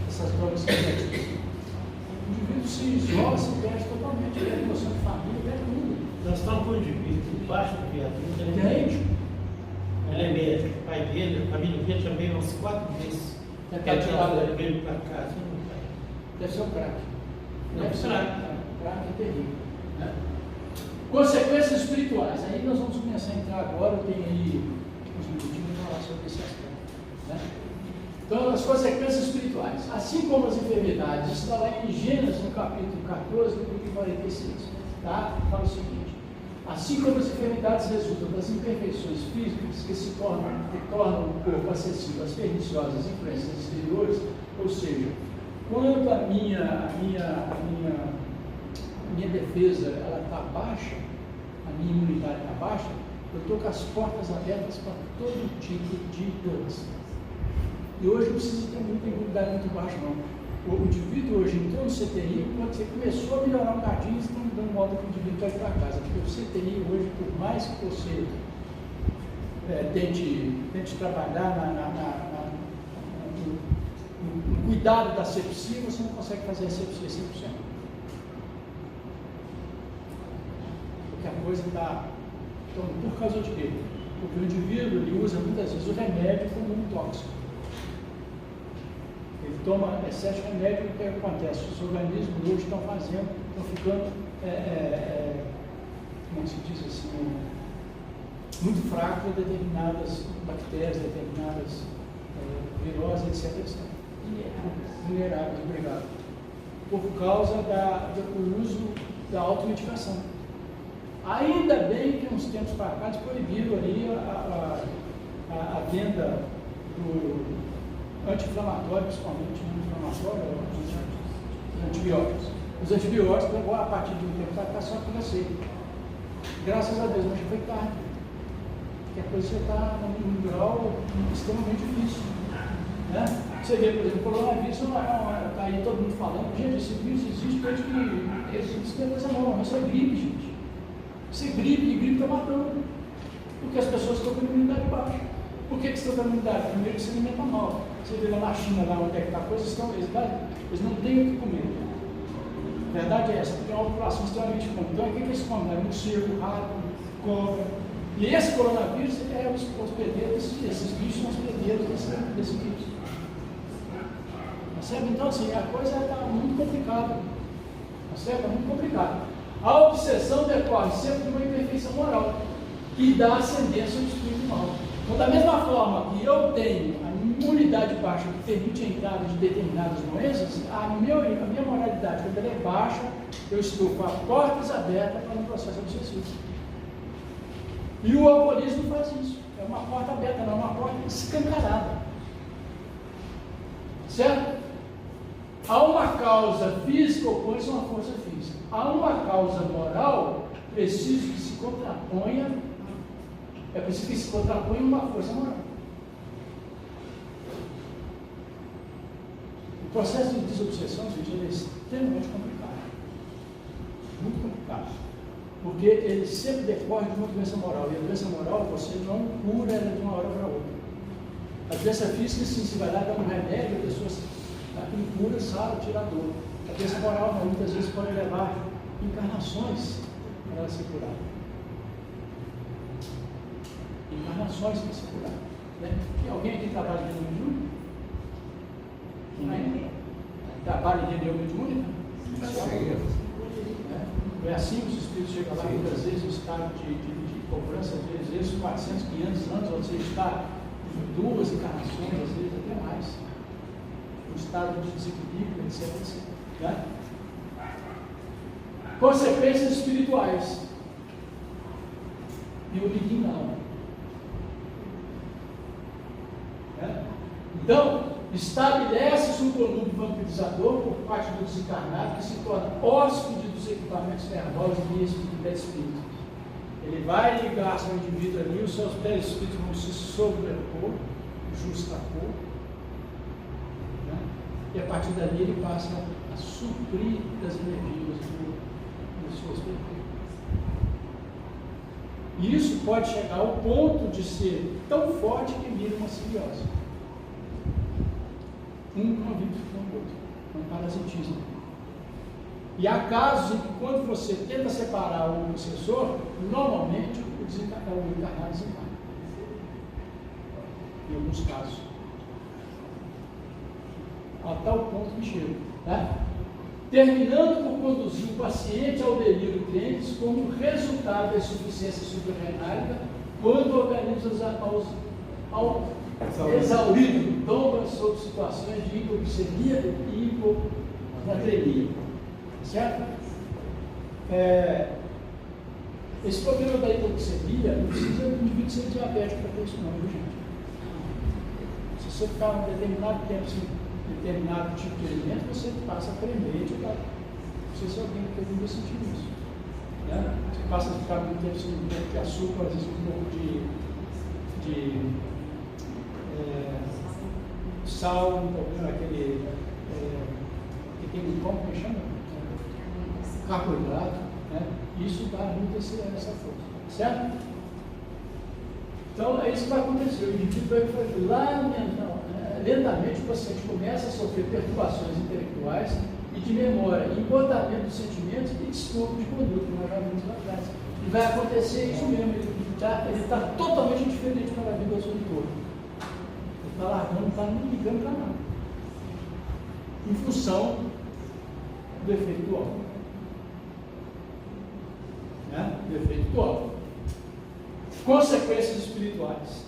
Essas drogas sintéticas. O indivíduo se isola, se perde totalmente, perde noção de família, perde tudo. Nós estamos com o indivíduo embaixo do viaduto, ele é médico. Ele é médico, o pai dele, a família dele também, uns 4 meses. Ele veio para casa. Deve ser um crack. Deve ser um crack é terrível. Né? Consequências espirituais. Aí nós vamos começar a entrar agora, eu tenho aí uns minutinhos para falar sobre esse aspecto. Né? Então, as consequências espirituais. Assim como as enfermidades, isso está lá em Gênesis, no capítulo 14, do 46. Tá? Fala o seguinte: assim como as enfermidades resultam das imperfeições físicas que tornam o corpo acessível às perniciosas influências exteriores, ou seja, quando a minha defesa está baixa, a minha imunidade está baixa, eu estou com as portas abertas para todo tipo de doença. E hoje não precisa ter muita imunidade muito baixa, não. O indivíduo hoje entrou no CTI, quando você começou a melhorar um cadinho, você está dando modo que o indivíduo vai ir para casa. Porque o CTI hoje, por mais que você tente trabalhar no cuidado da asepsia, você não consegue fazer a asepsia 100%. Porque a coisa está... Então, por causa de quê? Porque o indivíduo ele usa muitas vezes o remédio como um tóxico. Ele toma excesso de remédio, o que acontece? Os organismos hoje estão ficando, como se diz assim, muito fracos a determinadas bactérias, determinadas viroses, etc. Vulneráveis, obrigado. Por causa do uso da automedicação. Ainda bem que uns tempos para cá eles proibiram ali a venda do anti-inflamatório, principalmente anti-inflamatório, os antibióticos. Os antibióticos, agora, a partir de um tempo para cá, só com você. Graças a Deus, mas já foi tarde. Porque a coisa está num grau extremamente difícil. Né? Você vê, por exemplo, o coronavírus, está aí todo mundo falando, gente, esse vírus existe desde que isso não é coisa nova, isso é gripe, gente. Isso é gripe, e gripe está matando. Porque as pessoas estão com imunidade baixa. Por que você está com imunidade? Primeiro que se alimenta mal. Você vê lá na China, lá onde é que está a coisa, eles não têm o que comer. A verdade é essa, porque é uma população extremamente comum. Então, o que eles comem? Morcego, rato, cobra. E esse coronavírus é os hospedeiros, esses bichos são hospedeiros desse vírus. Tá certo? Então, assim, a coisa está muito complicada. Tá certo? Está muito complicada. A obsessão decorre sempre de uma imperfeição moral, que dá ascendência ao espírito mal. Então, da mesma forma que eu tenho a imunidade baixa que permite a entrada de determinadas doenças, a minha moralidade, quando ela é baixa, eu estou com as portas abertas para um processo obsessivo. E o alcoolismo faz isso. É uma porta aberta, não é uma porta escancarada. Certo? Há uma causa física, opõe-se a uma força física. Há uma causa moral, preciso que se contraponha. É preciso que se contraponha uma força moral. O processo de desobsessão, gente, é extremamente complicado. Muito complicado. Porque ele sempre decorre de uma doença moral. E a doença moral, você não cura ela de uma hora para outra. A doença física, sim, se vai lá dar um remédio, a pessoa aquilo cura, sara, tira a dor. A doença moral, não, muitas vezes pode levar encarnações para ela se curar. Encarnações para se curar. Né? Tem alguém aqui que trabalha aqui no mundo? Ninguém? trabalham em reunião mediúnica? Não é assim que os espíritos chegam lá, muitas vezes, em estado de cobrança, às vezes 400, 500 anos, ou seja, está em 2 encarnações, às vezes até mais. Um estado de desequilíbrio, etc. etc. Né? Consequências espirituais. E o liguinho não. Né? Então, estabelece-se um conduto vampirizador por parte do desencarnado que se torna hóspede dos equipamentos nervosos e perispírito. Ele vai ligar-se ao indivíduo ali, os seus perispíritos vão se sobrepor, justapor, né? E a partir dali ele passa a suprir das energias das suas perguntas. E isso pode chegar ao ponto de ser tão forte que vira uma simbiose. Um convive com o outro, um parasitismo. E há casos em que, quando você tenta separar o obsessor, normalmente o encarnado desencarna. Em alguns casos. A tal ponto que chega. Né? Terminando por conduzir o paciente ao delírio crentes como resultado da insuficiência suprarrenálica, quando o organismo exaurido dobra sobre situações de hipoglicemia e hiponatremia. Certo? Esse problema da hipoglicemia não precisa do indivíduo ser diabético para ter isso não, viu, gente? Se você ficar um determinado tempo sem determinado tipo de alimento, você passa a tremer, não sei se alguém vai sentir isso. Né? Você passa a ficar muito tempo sem ter açúcar, às vezes um pouco de sal, aquele que tem como que chama? Carboidrato, né? Isso dá muito essa força, certo? Então é isso que vai acontecer. O indivíduo vai fazer lentamente o paciente começa a sofrer perturbações intelectuais e de memória, embotamento dos sentimentos e distúrbio de conduta, como nós já vimos lá atrás. E vai acontecer isso mesmo, ele está totalmente diferente para a vida do seu entorno. Ele está largando, não está nem ligando para nada. Em função do efeito do álcool. Né? Do efeito do álcool. Consequências espirituais.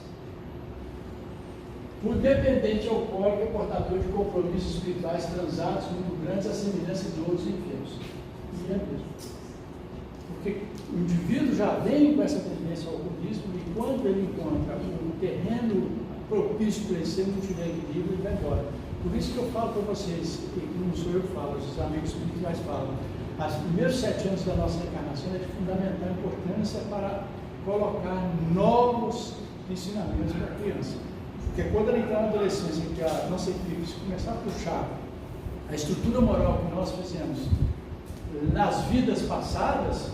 O dependente alcoólico é portador de compromissos espirituais transados muito grandes à semelhança de outros enfermos. E é mesmo. Porque o indivíduo já vem com essa tendência ao alcoolismo e quando ele encontra um terreno propício para ele, se ele não tiver equilíbrio, ele vai embora. Por isso que eu falo para vocês, e não sou eu que falo, os amigos espirituais falam, os primeiros 7 anos da nossa encarnação é de fundamental importância para colocar novos ensinamentos para a criança. Porque quando ela entrar na adolescência, que a nossa equipe começar a puxar a estrutura moral que nós fizemos nas vidas passadas,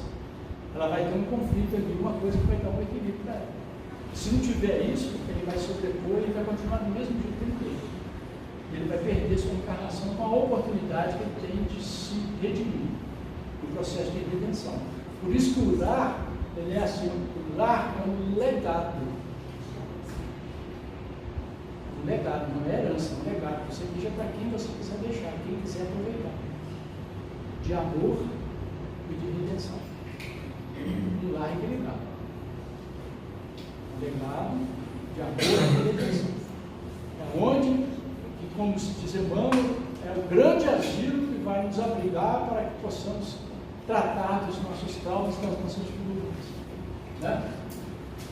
ela vai ter um conflito ali, uma coisa que vai dar um equilíbrio para ela. Se não tiver isso, ele vai sobrepor, ele vai continuar do mesmo jeito que ele teve. Ele vai perder sua encarnação com a oportunidade que ele tem de se redimir no processo de redenção. Por isso que o lar, ele é assim, o lar é um legado. Um legado, não é herança, é um legado. Você deixa para quem você quiser deixar, quem quiser aproveitar. De amor e de redenção. Um lar equilibrado. Um legado de amor e redenção. É onde, como se diz Emmanuel, é o grande asilo que vai nos abrigar para que possamos tratar dos nossos traumas, das nossas dificuldades. Né?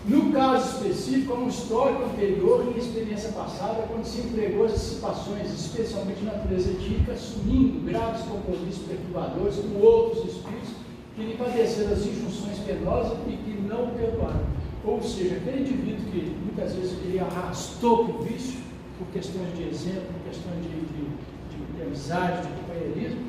No caso específico, há um histórico anterior e experiência passada, quando se empregou as dissipações, especialmente de natureza etílica, assumindo graves compromissos perturbadores com outros espíritos que lhe padeceram as injunções penosas e que não o perdoaram. Ou seja, aquele indivíduo que muitas vezes ele arrastou para o vício, por questões de exemplo, por questões de amizade, de companheirismo,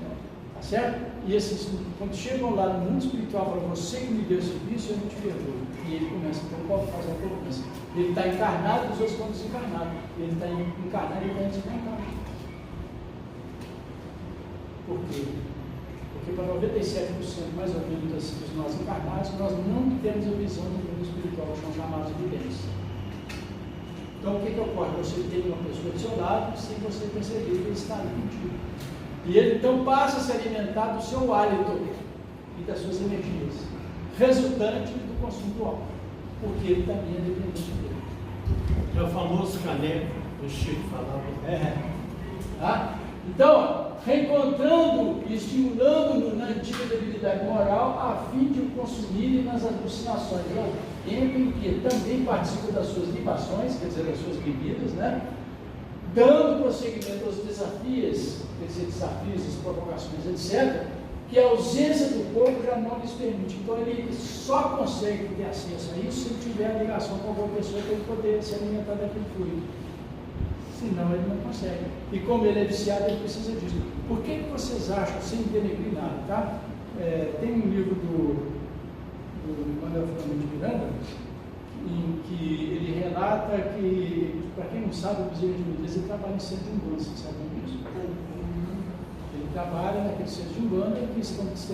tá certo? E esses, quando chegam lá no mundo espiritual, falam, você que me deu esse vício, eu não te perdoo. E ele começa então a fazer a promessa. Ele está encarnado e os outros estão desencarnados. Ele está encarnado e ele está desencarnado. Por quê? Porque para 97% mais ou menos dos nós encarnados, nós não temos a visão do mundo espiritual, são chamados de videntes. Então o que ocorre? Você tem uma pessoa do seu lado sem você perceber que ele está ali contigo. E ele então passa a se alimentar do seu hálito e das suas energias, resultante do consumo do álcool, porque ele também é dependente dele. É o famoso caneco que o Chico falava. Tá? Então, reencontrando e estimulando-no na antiga debilidade moral, a fim de o consumirem nas alucinações, tempo em que também participa das suas libações, quer dizer, das suas bebidas, né? Dando prosseguimento aos desafios, quer dizer, desafios, as provocações, etc., que a ausência do corpo já não lhes permite. Então, ele só consegue ter acesso a isso se ele tiver a ligação com alguma pessoa para ele poder se alimentar daquele fluido. Senão, ele não consegue. E como ele é viciado, ele precisa disso. Por que vocês acham, sem denegrir nada, tá? Tem um livro do Manuel Flamengo de Miranda, em que ele relata que, para quem não sabe, o Bezerra de Menezes, ele trabalha em centro de Umbanda, vocês sabem disso? Ele trabalha naquele centro de Umbanda que estão se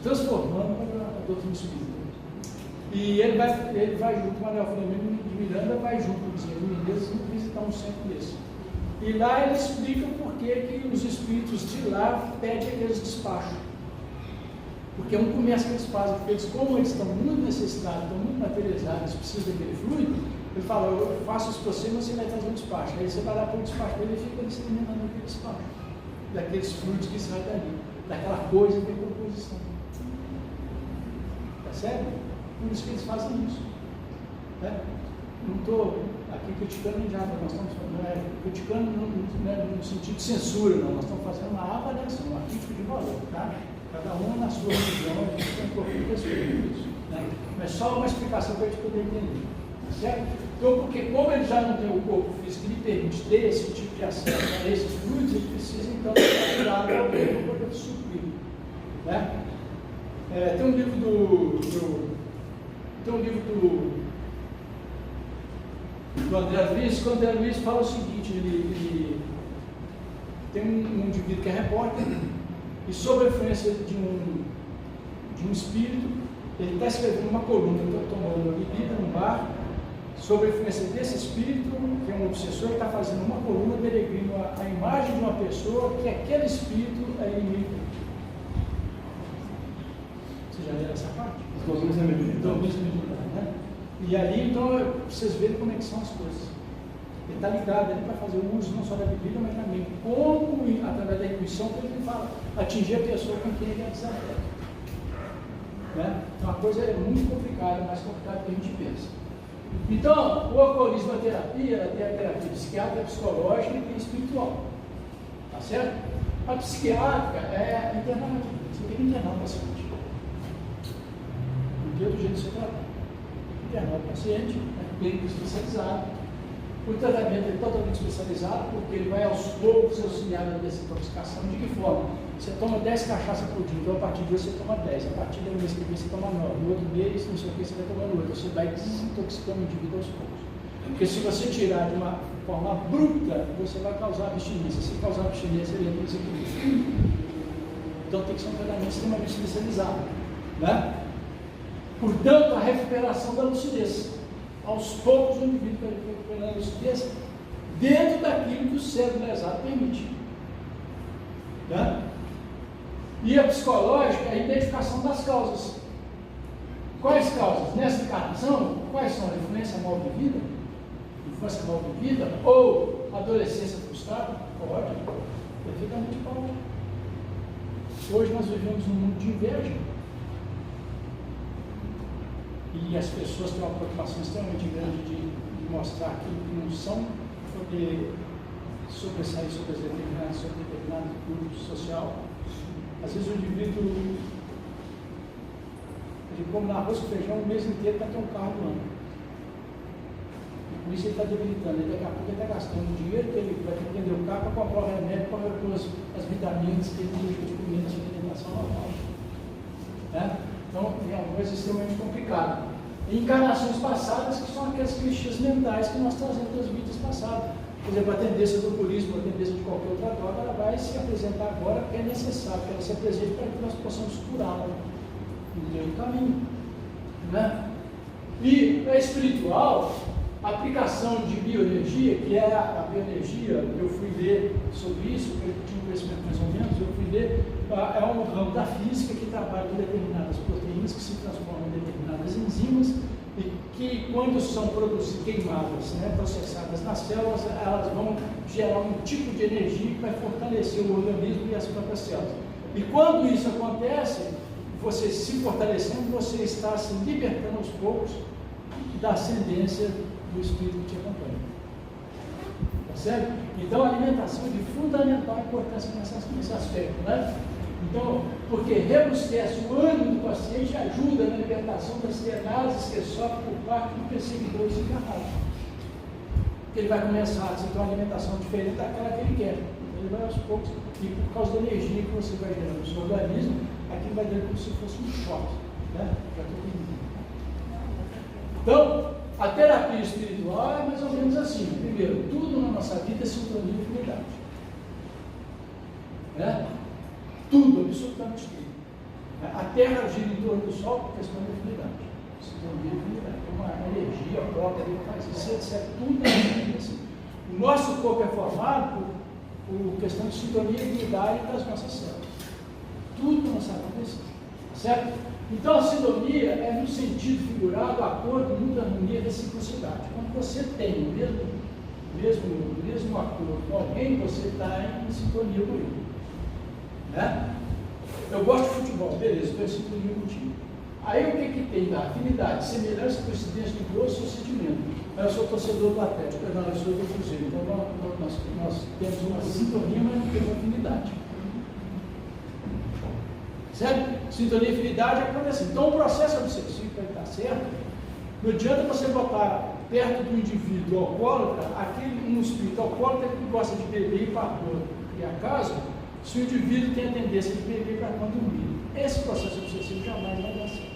transformando para a doutrina espírita. E ele vai junto com o Manuel Flamengo de Miranda, vai junto com o Bezerra de Menezes visitar um centro desse. E lá ele explica por que os espíritos de lá pedem aqueles despachos. Porque um começa que eles fazem, porque eles, como eles estão muito necessitados, estão muito materializados, precisam daquele fluido, ele fala, eu faço isso para você, mas você vai trazer um despacho. Aí você vai lá para o despacho dele e fica se alimentando daquele despacho, daqueles fluidos que saem dali, daquela coisa de composição. Percebe? Por isso que eles fazem isso. Né? Não estou aqui criticando nada, nós estamos criticando no sentido de censura, não. Nós estamos fazendo uma avaliação, uma crítica de valor, tá? Cada um na sua religião, a gente tem um pouco de respeito isso. Né? Mas só uma explicação para a gente poder entender. Certo? Então, porque como ele já não tem o corpo físico que lhe permite ter esse tipo de acesso a esses fluidos, ele precisa então cuidar do alguém para poder suprir. Né? Tem um livro do André Luiz, que o André Luiz fala o seguinte, ele tem um indivíduo que é repórter, e sob a influência de um espírito, ele está escrevendo uma coluna, tomando uma bebida num bar, sob a influência desse espírito, que é um obsessor, ele está fazendo uma coluna denegrindo a imagem de uma pessoa que aquele espírito é inimigo. Você já leram essa parte? Domínios mediunidade, né? E ali, então, vocês verem como é que são as coisas. Ele está ligado ali para fazer o uso não só da bebida, mas também como, através da intuição, que ele fala, atingir a pessoa com quem ele é desafeto. Né? Então, a coisa é muito complicada, mais complicada do que a gente pensa. Então, o alcoolismo, a terapia, ela tem a terapia psiquiátrica, a psicológica e a espiritual. Tá certo? A psiquiátrica é internada. Você tem que internar o paciente. No dia do jeito de você tratar. Internar o paciente, clínico especializado. O tratamento é totalmente especializado, porque ele vai aos poucos auxiliar na desintoxicação. De que forma? Você toma 10 cachaças por dia, então a partir de hoje você toma 10, a partir do mês que vem você toma 9, no outro mês, não sei o que, você vai tomando 8, você vai desintoxicando o indivíduo aos poucos. Porque se você tirar de uma forma bruta, você vai causar abstinência. Se causar abstinência, ele entra em desequilíbrio. Então tem que ser um tratamento extremamente especializado. Né? Portanto, a recuperação da lucidez. Aos poucos o indivíduo vai recuperando a lucidez dentro daquilo que o cérebro lesado permite. Tá? E a psicológica é a identificação das causas. Quais causas? Nessa encarnação, quais são a influência mal vivida? Infância mal vivida? Ou adolescência frustrada? Pode. Perfeitamente pode. Hoje nós vivemos num mundo de inveja. E as pessoas têm uma preocupação extremamente grande de mostrar aquilo que não são, poder sobressair sobre determinado grupo social. Às vezes o indivíduo, ele come arroz com feijão o mês inteiro para ter um carro no ano. E por isso ele está debilitando. Ele daqui a pouco ele está gastando o dinheiro que ele vai ter que vender o carro para comprar o remédio, para repor as vitaminas que ele deixa de comer na sua alimentação normal. Né? Então, é uma coisa extremamente complicada. E encarnações passadas, que são aquelas clichês mentais que nós trazemos das vidas passadas. Por exemplo, a tendência do alcoolismo, a tendência de qualquer outra droga, ela vai se apresentar agora porque é necessário que ela se apresente para que nós possamos curá-la no meio do caminho. Né? E a espiritual, A aplicação de bioenergia, que é a bioenergia, eu fui ler sobre isso, eu tinha um conhecimento mais ou menos, eu fui ler, é um ramo da física que trabalha com determinadas proteínas que se transformam em determinadas enzimas e que, quando são produzidas, queimadas, né, processadas nas células, elas vão gerar um tipo de energia que vai fortalecer o organismo e as próprias células. E quando isso acontece, você se fortalecendo, você está se libertando aos poucos da ascendência do espírito que te acompanha. Tá certo? Então a alimentação é de fundamental importância nesse aspecto, né? Então, porque rebustece o ânimo do paciente ajuda na libertação das tenases que sofre por parte do perseguidor desencarnado. Ele vai começar a ter uma alimentação diferente daquela que ele quer. Ele vai aos poucos, e por causa da energia que você vai gerando no seu organismo, aquilo vai dando como se fosse um choque, né? Então, a terapia espiritual é mais ou menos assim. Primeiro, tudo na nossa vida é sintonia de afinidade. Né? Tudo, absolutamente tudo. A Terra gira em torno do Sol por questão de afinidade. Sintonia de afinidade. É uma energia própria que faz isso, etc. Tudo é assim. O nosso corpo é formado por questão de sintonia de afinidade das nossas células. Tudo na nossa vida é assim. Certo? Então, a sintonia é no sentido figurado, acordo, muita harmonia e reciprocidade. Quando você tem o mesmo acordo com alguém, você está em sintonia com ele. Né? Eu gosto de futebol, beleza, estou em sintonia contigo. Aí o que tem da afinidade? Semelhança, coincidência de gosto ou sentimento. Eu sou torcedor do Atlético, não, eu sou do Cruzeiro. Então, nós temos uma sintonia, mas não temos afinidade. Certo? Sintonia e afinidade é quando é assim. Então, o processo obsessivo, para estar certo, não adianta você botar perto do indivíduo alcoólatra, um espírito alcoólatra que gosta de beber e para criar casa, se o indivíduo tem a tendência de beber para quando dormir. Esse processo obsessivo jamais vai dar certo.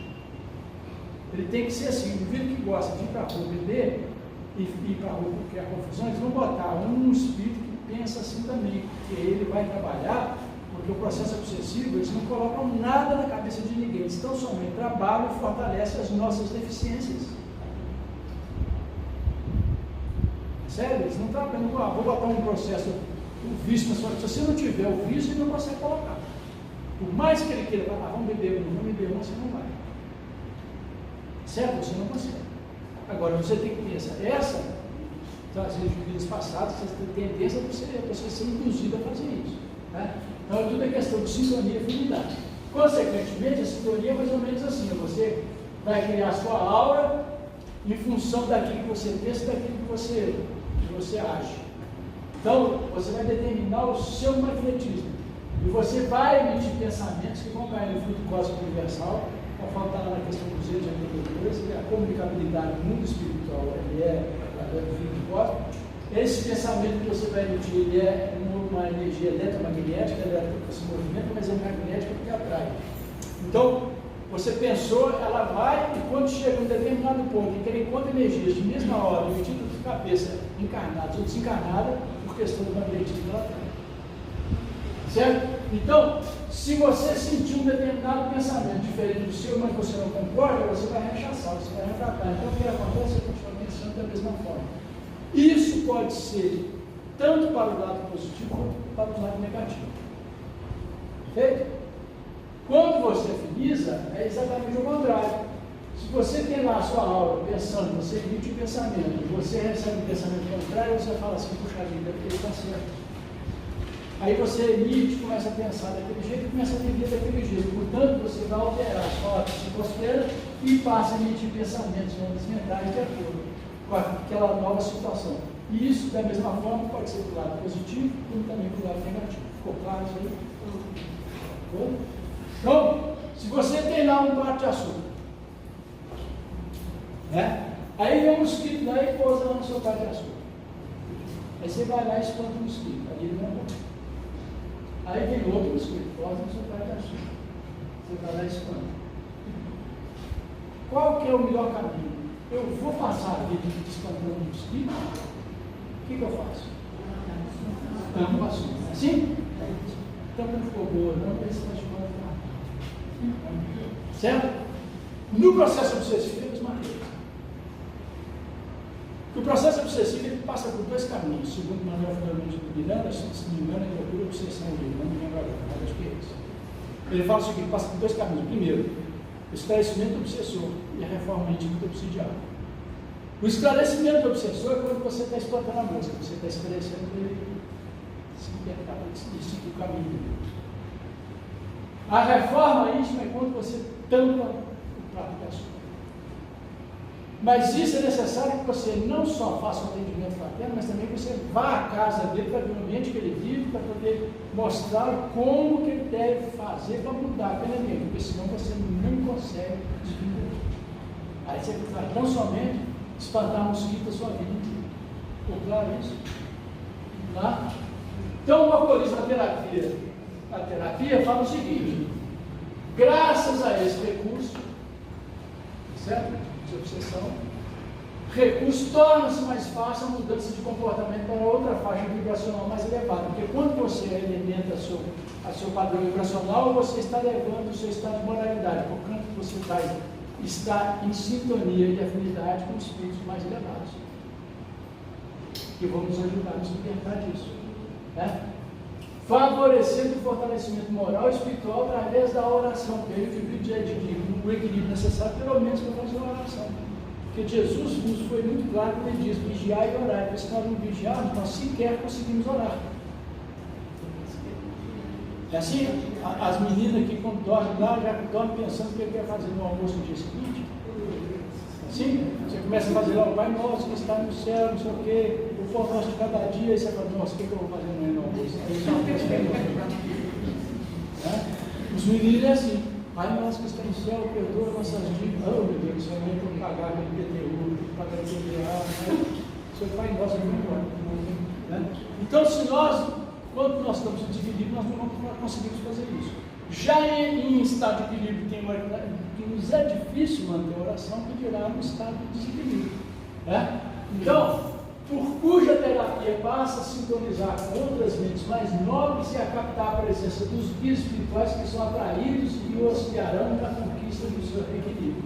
Ele tem que ser assim: o indivíduo que gosta de ir para a rua beber e ir para a rua criar confusão, eles vão botar um espírito que pensa assim também, porque ele vai trabalhar. Porque o processo obsessivo, eles não colocam nada na cabeça de ninguém, eles estão somente trabalham e fortalecem as nossas deficiências. Sério, eles não trabalham, vou botar um processo, um vício na sua vida. Se você não tiver o vício, ele não consegue colocar. Por mais que ele queira, vamos beber um, você não vai. Certo? Você não consegue. Agora, você tem que ter essa trazer de vidas passadas, você tem tendência a você ser induzido a fazer isso. Né? Então, tudo é questão de sintonia e afinidade. Consequentemente, a sintonia é mais ou menos assim: você vai criar a sua aura em função daquilo que você pensa e daquilo que você age. Então, você vai determinar o seu magnetismo. E você vai emitir pensamentos que vão cair no fluido cósmico universal, conforme está lá na questão 282, que a comunicabilidade do mundo espiritual é através do fluido cósmico. Esse pensamento que você vai emitir, ele é uma energia eletromagnética, esse movimento, mas é magnética porque atrai. Então, você pensou, ela vai, e quando chega em um determinado ponto em que ela encontra energias de mesma hora, emitidas de cabeça, encarnadas ou desencarnadas, por questão do magnetismo, ela atrai. Certo? Então, se você sentir um determinado pensamento diferente do seu, mas você não concorda, você vai rechaçar, você vai retratar. Então, o que acontece? Você continua pensando da mesma forma. Isso pode ser tanto para o lado positivo quanto para o lado negativo. Perfeito? Quando você finaliza, é exatamente o contrário. Se você tem lá a sua aula pensando, você emite o pensamento, você recebe um pensamento contrário, você fala assim: puxa vida, ele está certo. Aí você emite, começa a pensar daquele jeito e começa a viver daquele jeito. Portanto, você vai alterar a sua psicosfera e passa a emitir pensamentos, ondas mentais de acordo com aquela nova situação. E isso, da mesma forma, pode ser do lado positivo, como também do lado negativo. Ficou claro isso aí? Então, se você tem lá um prato de açúcar, né? Aí vem um mosquito lá e pousa lá no seu prato de açúcar. Aí você vai lá e espanta o mosquito, aí ele não morre. Aí vem outro mosquito, pousa no seu prato de açúcar. Você vai lá e espanta. Qual que é o melhor caminho? Eu vou passar a vida espantando um mosquito? O que eu faço? Tampo o açúcar. Assim? Tampa não ficou boa, não, esse está chamando de certo? No processo obsessivo, é a mesma coisa. O processo obsessivo ele passa por dois caminhos, segundo Manuel Fundamento do Miranda, se não me engano, ele procura obsessão dele, não me lembro agora, mas acho que é isso. Ele fala o seguinte, passa por dois caminhos. Primeiro, o esclarecimento do obsessor e a reforma íntima do obsidiado. O esclarecimento do obsessor é quando você está explantando a música, você está esclarecendo ele se libertar e seguir o caminho de Deus. A reforma íntima é quando você tampa o prato da sua. Mas isso é necessário que você não só faça um atendimento fraterno, mas também que você vá à casa dele para ver o ambiente que ele vive, para poder mostrar como que ele deve fazer para mudar aquele ambiente, porque senão você não consegue desvincular. Aí você vai tão somente espantar mosquito da sua vida inteira. Ficou claro isso? Tá? Então o alcoolismo a terapia fala o seguinte, graças a esse recurso, certo? De obsessão, recurso torna-se mais fácil a mudança de comportamento para outra faixa vibracional mais elevada, porque quando você alimenta a seu padrão vibracional, você está levando o seu estado de moralidade, portanto você está em sintonia e afinidade com espíritos mais elevados, que vão nos ajudar a nos libertar disso, né? Favorecendo o fortalecimento moral e espiritual através da oração, que ele adquirir o equilíbrio necessário, pelo menos para fazer uma oração. Porque Jesus nos foi muito claro quando ele diz vigiar e orar, porque se nós não vigiarmos, nós sequer conseguimos orar. É assim, as meninas que quando dormem lá, já dormem pensando o que quer fazer no almoço no dia seguinte. Assim, você começa a fazer lá o Pai Nosso que está no céu, não sei o quê, o pão nosso de cada dia, e você fala, nossa, o que eu vou fazer amanhã no almoço? Os meninos é assim, Pai Nosso que está no céu, perdoa nossas dívidas. Oh meu Deus, se eu não vou pagar aquele PTU, pagar aquele PDA, seu Pai Nosso não embora. Né? Então, se nós, quando nós estamos em desequilíbrio, nós não conseguimos fazer isso. Já em estado de equilíbrio, que nos é difícil manter a oração, que dirá no estado de desequilíbrio. Né? Então, por cuja terapia passa a sintonizar com outras mentes mais nobres e a captar a presença dos guias espirituais que são atraídos e o auxiliarão na conquista do seu equilíbrio.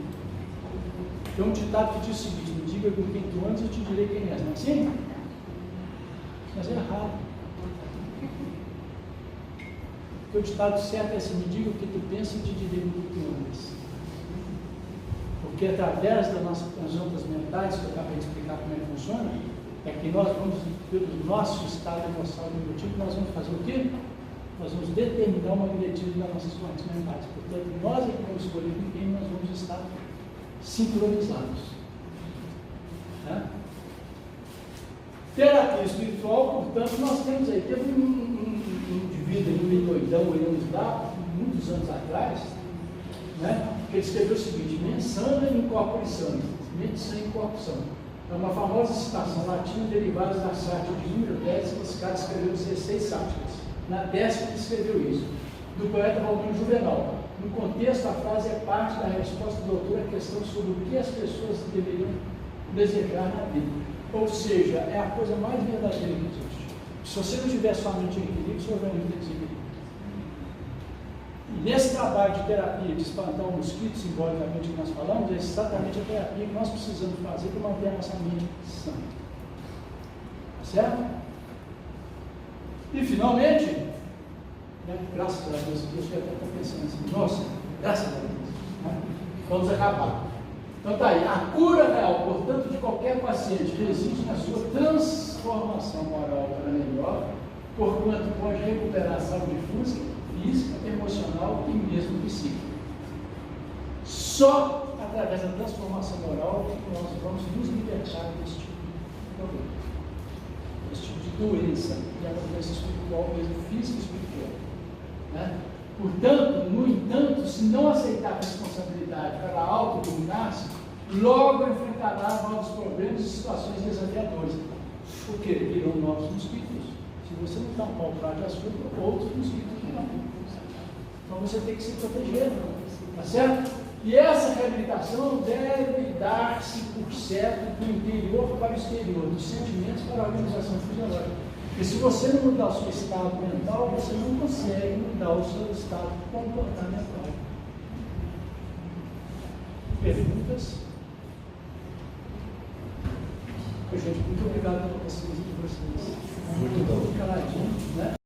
Tem um ditado que diz o seguinte: me diga com quem tu andas, eu te direi quem és. Não é assim? Mas é errado. Porque o ditado certo é assim: me diga o que tu pensas e te direi com quem tu andas. Porque através das ondas mentais, que eu acabei de explicar como é que funciona, é que nós vamos, pelo nosso estado emocional e emotivo, nós vamos fazer o quê? Nós vamos determinar o magnetismo das nossas correntes mentais. Portanto, nós é que vamos escolher com quem nós vamos estar sincronizados. Né? Terapia espiritual, portanto, nós temos aí, teve um indivíduo, um doidão, ele nos dá, muitos anos atrás, né? Que ele escreveu o seguinte: mensana in corpore sano, mente sã in corpo sano. É uma famosa citação latina derivada da sátira de Júlio Pérez, que esse cara escreveu 16 sátiras. Na 10ª ele escreveu isso, do poeta Valdir Juvenal. No contexto, a frase é parte da resposta do autor à questão sobre o que as pessoas deveriam desejar na vida. Ou seja, é a coisa mais verdadeira que existe. Se você não tiver sua mente em equilíbrio, você vai muito desequilíbrio. E nesse trabalho de terapia de espantar o mosquito, simbolicamente que nós falamos, é exatamente a terapia que nós precisamos fazer para manter a nossa mente sã. Certo? E finalmente, né, graças a Deus, eu estou pensando assim, nossa, graças a Deus, né, vamos acabar. Então tá aí, a cura real, portanto, de qualquer paciente reside na sua transformação moral para melhor, porquanto pode recuperar a saúde física, emocional e mesmo psíquica. Só através da transformação moral que nós vamos nos libertar desse tipo de problema, desse tipo de doença, e a doença espiritual, mesmo física e espiritual. Né? Portanto, no entanto, se não aceitar a responsabilidade para autodominar-se, logo enfrentará novos problemas e situações desafiadoras. Por quê? Virão novos mosquitos. Se você não tampar o prato de açúcar, outros mosquitos virão. Então você tem que se proteger, tá certo? E essa reabilitação deve dar-se, por certo, do interior para o exterior, dos sentimentos para a organização fisiológica. Porque se você não mudar o seu estado mental, você não consegue mudar o seu estado comportamental. Perguntas? Gente, muito obrigado por vocês. Muito bom. Caladinho, né?